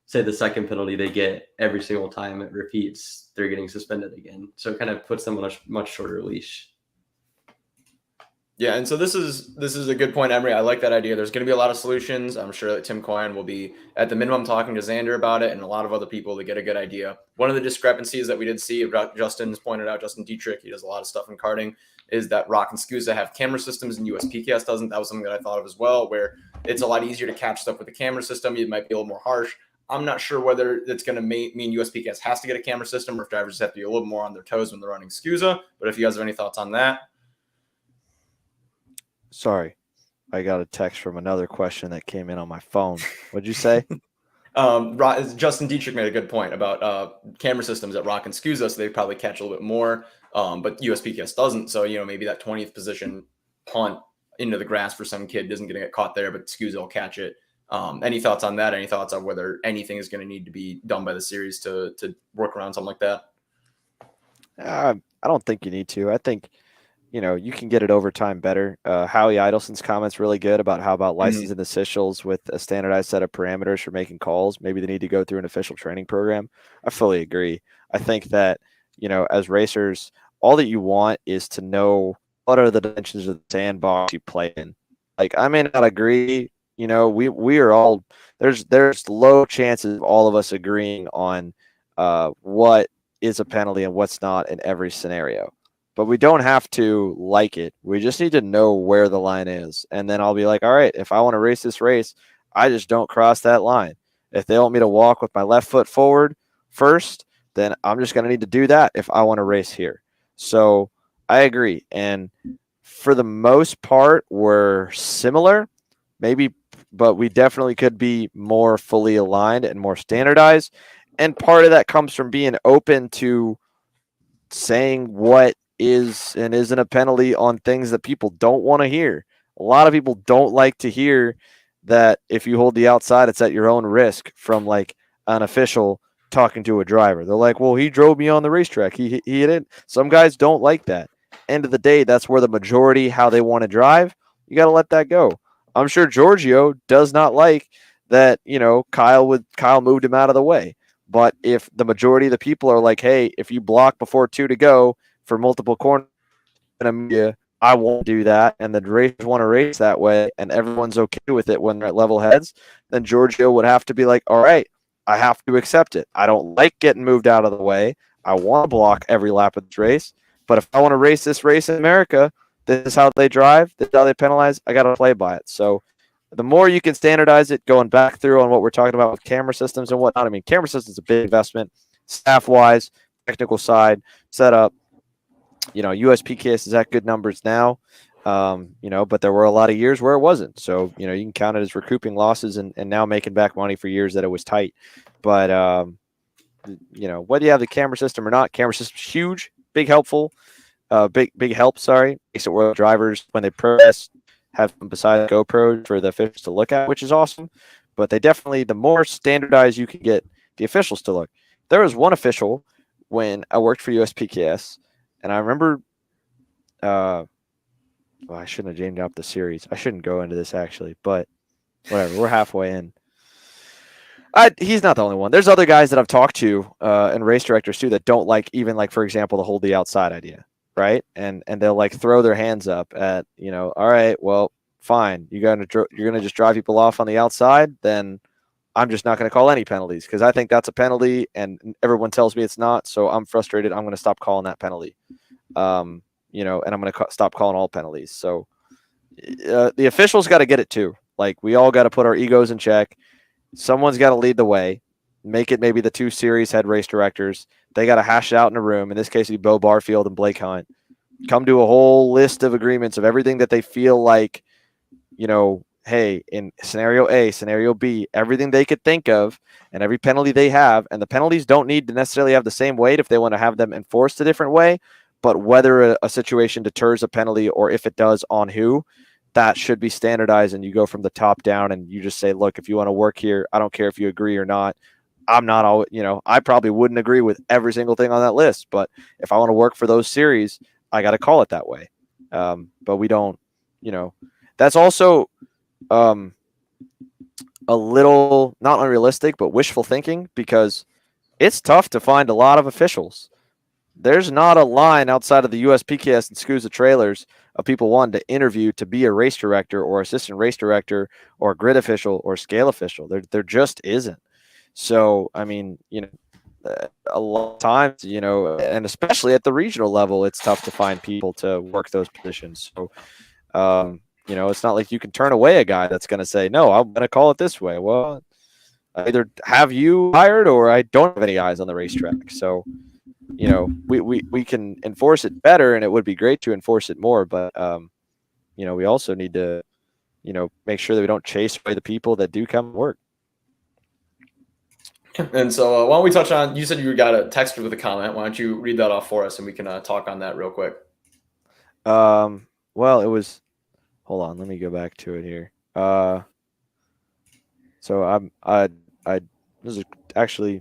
say the second penalty they get every single time it repeats, they're getting suspended again. So it kind of puts them on a much shorter leash. Yeah, and so this is a good point, Emory. I like that idea. There's going to be a lot of solutions. I'm sure that Tim Coyne will be, at the minimum, talking to Xander about it and a lot of other people to get a good idea. One of the discrepancies that we did see, Justin's pointed out, Justin Dietrich, he does a lot of stuff in karting, is that ROK and SCUSA have camera systems and USPKS doesn't. That was something that I thought of as well, where it's a lot easier to catch stuff with the camera system. It might be a little more harsh. I'm not sure whether it's going to mean USPKS has to get a camera system or if drivers have to be a little more on their toes when they're running SCUSA. But if you guys have any thoughts on that. Sorry, I got a text from another question that came in on my phone. What'd you say? Justin Dietrich made a good point about camera systems at ROK and SCUSA, so they probably catch a little bit more, but USPKS doesn't. So, maybe that 20th position punt into the grass for some kid isn't going to get caught there, but SCUSA will catch it. Any thoughts on that? Any thoughts on whether anything is going to need to be done by the series to work around something like that? I don't think you need to. I think, you can get it over time better. Howie Idelson's comments really good about how about licensing officials with a standardized set of parameters for making calls. Maybe they need to go through an official training program. I fully agree. I think that, as racers, all that you want is to know what are the dimensions of the sandbox you play in. Like, I may not agree. We are all there's low chances of all of us agreeing on what is a penalty and what's not in every scenario. But we don't have to like it. We just need to know where the line is. And then I'll be like, all right, if I want to race this race, I just don't cross that line. If they want me to walk with my left foot forward first, then I'm just going to need to do that if I want to race here. So I agree. And for the most part, we're similar, maybe, but we definitely could be more fully aligned and more standardized. And part of that comes from being open to saying what is and isn't a penalty on things that people don't want to hear. A lot of people don't like to hear that if you hold the outside, it's at your own risk from like an official talking to a driver. They're like, well, he drove me on the racetrack. He didn't. Some guys don't like that. End of the day, that's where the majority, how they want to drive. You got to let that go. I'm sure Giorgio does not like that, Kyle moved him out of the way. But if the majority of the people are like, hey, if you block before 2 to go for multiple corners in a media, I won't do that, and the racers want to race that way, and everyone's okay with it when they're at level heads, then Giorgio would have to be like, all right, I have to accept it. I don't like getting moved out of the way. I want to block every lap of this race, but if I want to race this race in America, this is how they drive, this is how they penalize, I got to play by it. So the more you can standardize it, going back through on what we're talking about with camera systems and whatnot. I mean, camera systems is a big investment, staff-wise, technical side, setup. USPKS is at good numbers now, but there were a lot of years where it wasn't. So, you can count it as recouping losses and now making back money for years that it was tight. But, whether you have the camera system or not, camera system's huge, big help, sorry. Makes it where drivers, when they press, have them beside GoPro for the officials to look at, which is awesome. But they definitely, the more standardized you can get the officials to look. There was one official when I worked for USPKS, and I remember, I shouldn't have named up the series. I shouldn't go into this actually, but whatever. We're halfway in. He's not the only one. There's other guys that I've talked to and race directors too that don't like, even like, for example, the hold the outside idea, right? And they'll like throw their hands up at, all right, well, fine. You're gonna just drive people off on the outside, then I'm just not going to call any penalties because I think that's a penalty and everyone tells me it's not. So I'm frustrated. I'm going to stop calling that penalty, and I'm going to stop calling all penalties. So the officials got to get it too. Like, we all got to put our egos in check. Someone's got to lead the way, make it maybe the 2 series head race directors. They got to hash it out in a room. In this case, it'd be Bo Barfield and Blake Hunt. Come to a whole list of agreements of everything that they feel like, hey, in scenario A, scenario B, everything they could think of and every penalty they have, and the penalties don't need to necessarily have the same weight if they want to have them enforced a different way, but whether a situation deters a penalty or if it does, on who, that should be standardized, and you go from the top down and you just say, look, if you want to work here, I don't care if you agree or not. I'm not all, I probably wouldn't agree with every single thing on that list, but if I want to work for those series, I got to call it that way. But we don't, that's also a little not unrealistic, but wishful thinking, because it's tough to find a lot of officials. There's not a line outside of the USPKS and SCUSA trailers of people wanting to interview to be a race director or assistant race director or grid official or scale official. There just isn't. So, I mean, a lot of times, and especially at the regional level, it's tough to find people to work those positions. So, it's not like you can turn away a guy that's going to say, no, I'm going to call it this way. Well, either have you hired or I don't have any eyes on the racetrack. So, you know, we can enforce it better, and it would be great to enforce it more. But, you know, we also need to, you know, make sure that we don't chase away the people that do come to work. And so why don't we touch on, you said you got a text with a comment. Why don't you read that off for us and we can talk on that real quick. Well, it was, hold on, let me go back to it here. So this is actually,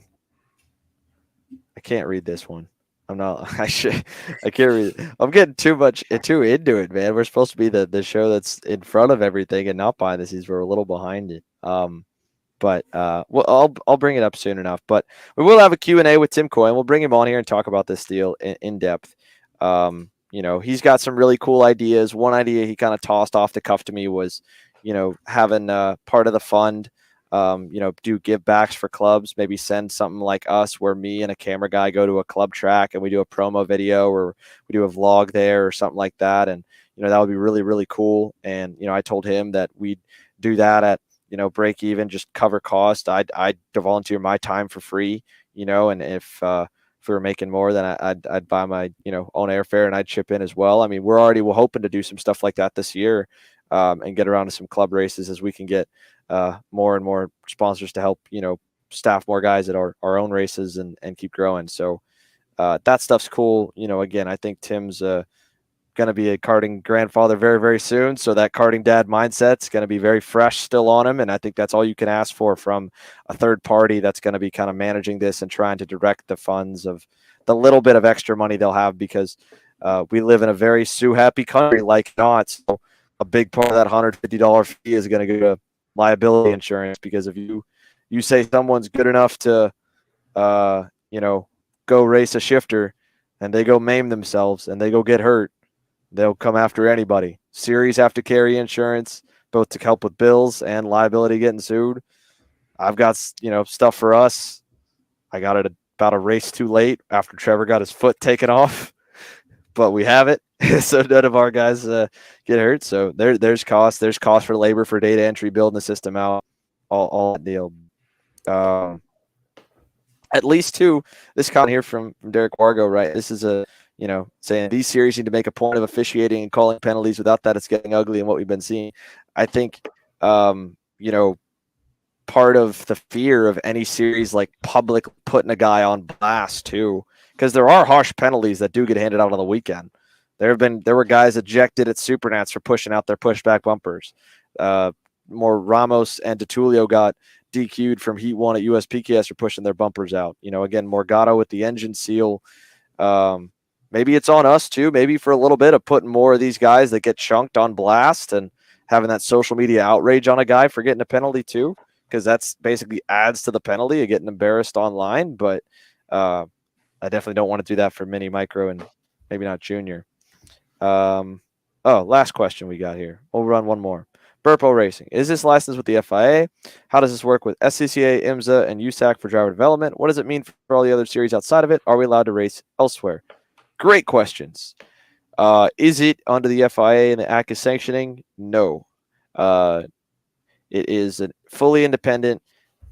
I can't read this one. I can't read it. I'm getting too into it, man. We're supposed to be the show that's in front of everything and not behind the scenes. We're a little behind it. But well, I'll bring it up soon enough. But we will have a Q&A with Tim Coyne. We'll bring him on here and talk about this deal in depth. You know, he's got some really cool ideas. One idea he kind of tossed off the cuff to me was, you know, having part of the fund, you know, do give backs for clubs, maybe send something like us where me and a camera guy go to a club track and we do a promo video or we do a vlog there or something like that. And, you know, that would be really, really cool. And, you know, I told him that we'd do that at, you know, break even, just cover cost. I'd volunteer my time for free, you know, and if we were making more, then I'd buy my, you know, own airfare and I'd chip in as well. I mean, we're hoping to do some stuff like that this year, and get around to some club races as we can get more and more sponsors to help, you know, staff more guys at our own races and keep growing. So that stuff's cool. You know, again, I think Tim's going to be a karting grandfather very, very soon. So that karting dad mindset's going to be very fresh still on him. And I think that's all you can ask for from a third party that's going to be kind of managing this and trying to direct the funds of the little bit of extra money they'll have, because we live in a very sue happy country like not. So a big part of that $150 fee is going to go to liability insurance, because if you say someone's good enough to, you know, go race a shifter and they go maim themselves and they go get hurt, they'll come after anybody. Series have to carry insurance, both to help with bills and liability getting sued. I've got, you know, stuff for us. I got it about a race too late after Trevor got his foot taken off, but we have it. So none of our guys get hurt. So there's cost. There's cost for labor, for data entry, building the system out, all that deal. At least two, this comment here from Derek Wargo, right? This is a, you know, saying these series need to make a point of officiating and calling penalties. Without that, it's getting ugly in what we've been seeing. I think, you know, part of the fear of any series like public putting a guy on blast too, because there are harsh penalties that do get handed out on the weekend. There were guys ejected at Supernats for pushing out their pushback bumpers. More Ramos and DeTulio got DQ'd from Heat 1 at USPKS for pushing their bumpers out. You know, again, Morgado with the engine seal. Maybe it's on us too, maybe for a little bit of putting more of these guys that get chunked on blast and having that social media outrage on a guy for getting a penalty too, because that's basically adds to the penalty of getting embarrassed online. But I definitely don't want to do that for mini, micro, and maybe not junior. Last question we got here. We'll run one more. Burpo Racing. Is this licensed with the FIA? How does this work with SCCA, IMSA, and USAC for driver development? What does it mean for all the other series outside of it? Are we allowed to race elsewhere? Great questions. Is it under the FIA and the ACA sanctioning? No. It is a fully independent.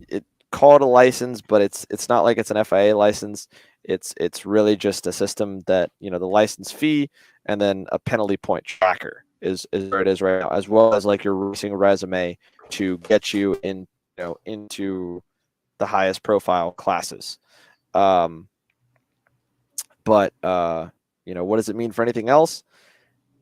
It called a license, but it's not like it's an FIA license. It's really just a system that, you know, the license fee and then a penalty point tracker is where it is right now, as well as like your racing resume to get you in, you know, into the highest profile classes. But you know, what does it mean for anything else?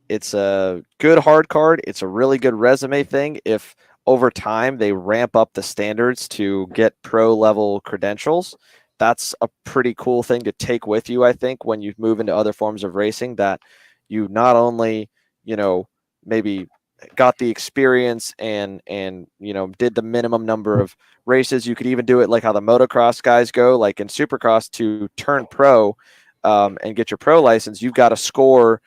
It's a good hard card. It's a really good resume thing. If over time they ramp up the standards to get pro level credentials, that's a pretty cool thing to take with you, I think, when you move into other forms of racing, that you not only, you know, maybe got the experience and you know, did the minimum number of races. You could even do it like how the motocross guys go, like in Supercross, to turn pro and get your pro license. You've got to score,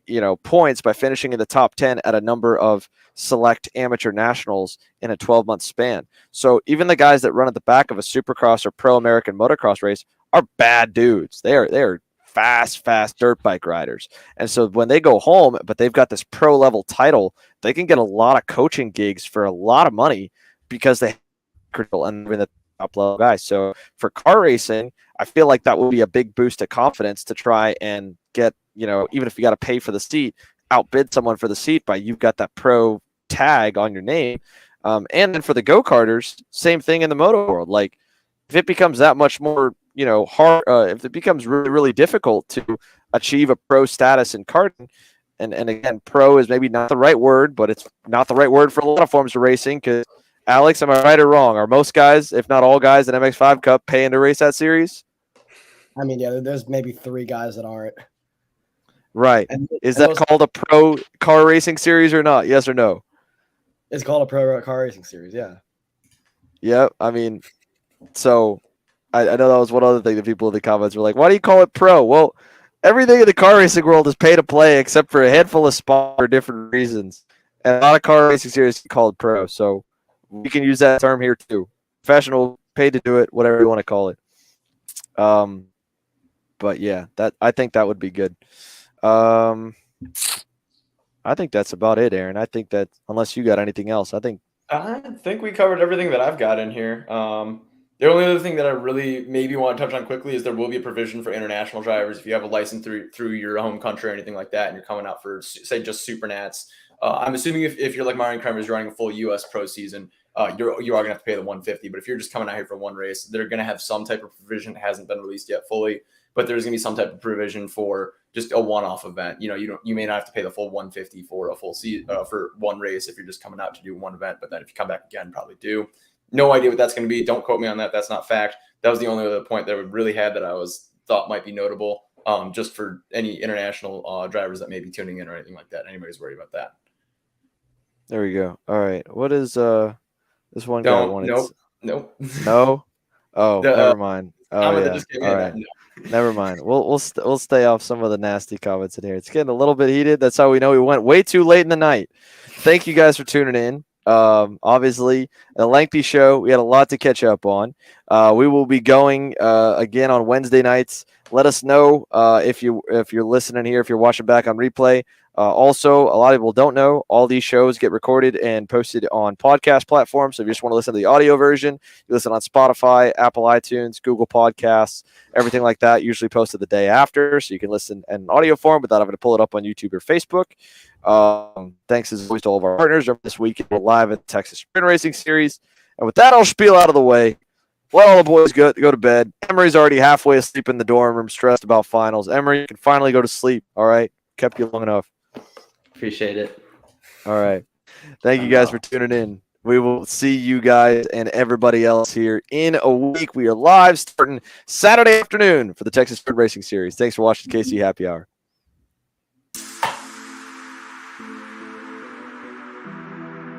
you know, points by finishing in the top 10 at a number of select amateur nationals in a 12-month span. So even the guys that run at the back of a Supercross or pro American motocross race are bad dudes. They are fast dirt bike riders. And so when they go home, but they've got this pro level title, they can get a lot of coaching gigs for a lot of money because they critical and the top level guys. So for car racing, I feel like that would be a big boost of confidence to try and get, even if you got to pay for the seat, outbid someone for the seat by you've got that pro tag on your name. And then for the go-karters, same thing in the moto world. Like if it becomes that much more, hard, if it becomes really, really difficult to achieve a pro status in karting, and again, pro is maybe not the right word, but it's not the right word for a lot of forms of racing. Because Alex, am I right or wrong? Are most guys, if not all guys, in MX5 Cup paying to race that series? I mean, yeah, there's maybe 3 guys that aren't. Right. Is that called a pro car racing series or not? Yes or no? It's called a pro car racing series. Yeah. Yeah. I mean, so I know that was one other thing that people in the comments were like, why do you call it pro? Well, everything in the car racing world is pay to play except for a handful of spots for different reasons. And a lot of car racing series are called pro. So we can use that term here too. Professional, paid to do it, whatever you want to call it. But yeah, I think that would be good. I think that's about it, Aaron. I think that unless you got anything else, I think we covered everything that I've got in here. The only other thing that I really maybe want to touch on quickly is there will be a provision for international drivers if you have a license through your home country or anything like that, and you're coming out for, say, just Supernats. I'm assuming if you're like Marion Kremer's running a full U.S. pro season, you are going to have to pay the $150. But if you're just coming out here for one race, they're going to have some type of provision. It hasn't been released yet fully, but there's going to be some type of provision for just a one-off event. You may not have to pay the full $150 for a full season for one race if you're just coming out to do one event. But then if you come back again, probably do. No idea what that's going to be. Don't quote me on that. That's not fact. That was the only other point that we really had that I thought might be notable, just for any international drivers that may be tuning in or anything like that. Anybody's worried about that. there we go. All right. What is this one guy wanted? Nope. No? Oh, never mind. Oh, yeah. Just all right. Never mind. We'll stay off some of the nasty comments in here. It's getting a little bit heated. That's how we know we went way too late in the night. Thank you guys for tuning in. Obviously a lengthy show. We had a lot to catch up on. We will be going again on Wednesday nights. Let us know if you're listening here, if you're watching back on replay. Also, a lot of people don't know all these shows get recorded and posted on podcast platforms. So if you just want to listen to the audio version, you listen on Spotify, Apple iTunes, Google Podcasts, everything like that, usually posted the day after. So you can listen in audio form without having to pull it up on YouTube or Facebook. Thanks as always to all of our partners. This weekend we're live at the Texas Sprint Racing Series. And with that all spiel out of the way, let all the boys go to bed. Emory's already halfway asleep in the dorm room, stressed about finals. Emory, you can finally go to sleep. All right. Kept you long enough. Appreciate it. All right. Thank you guys for tuning in. We will see you guys and everybody else here in a week. We are live starting Saturday afternoon for the Texas Sprint Racing Series. Thanks for watching KC Happy Hour.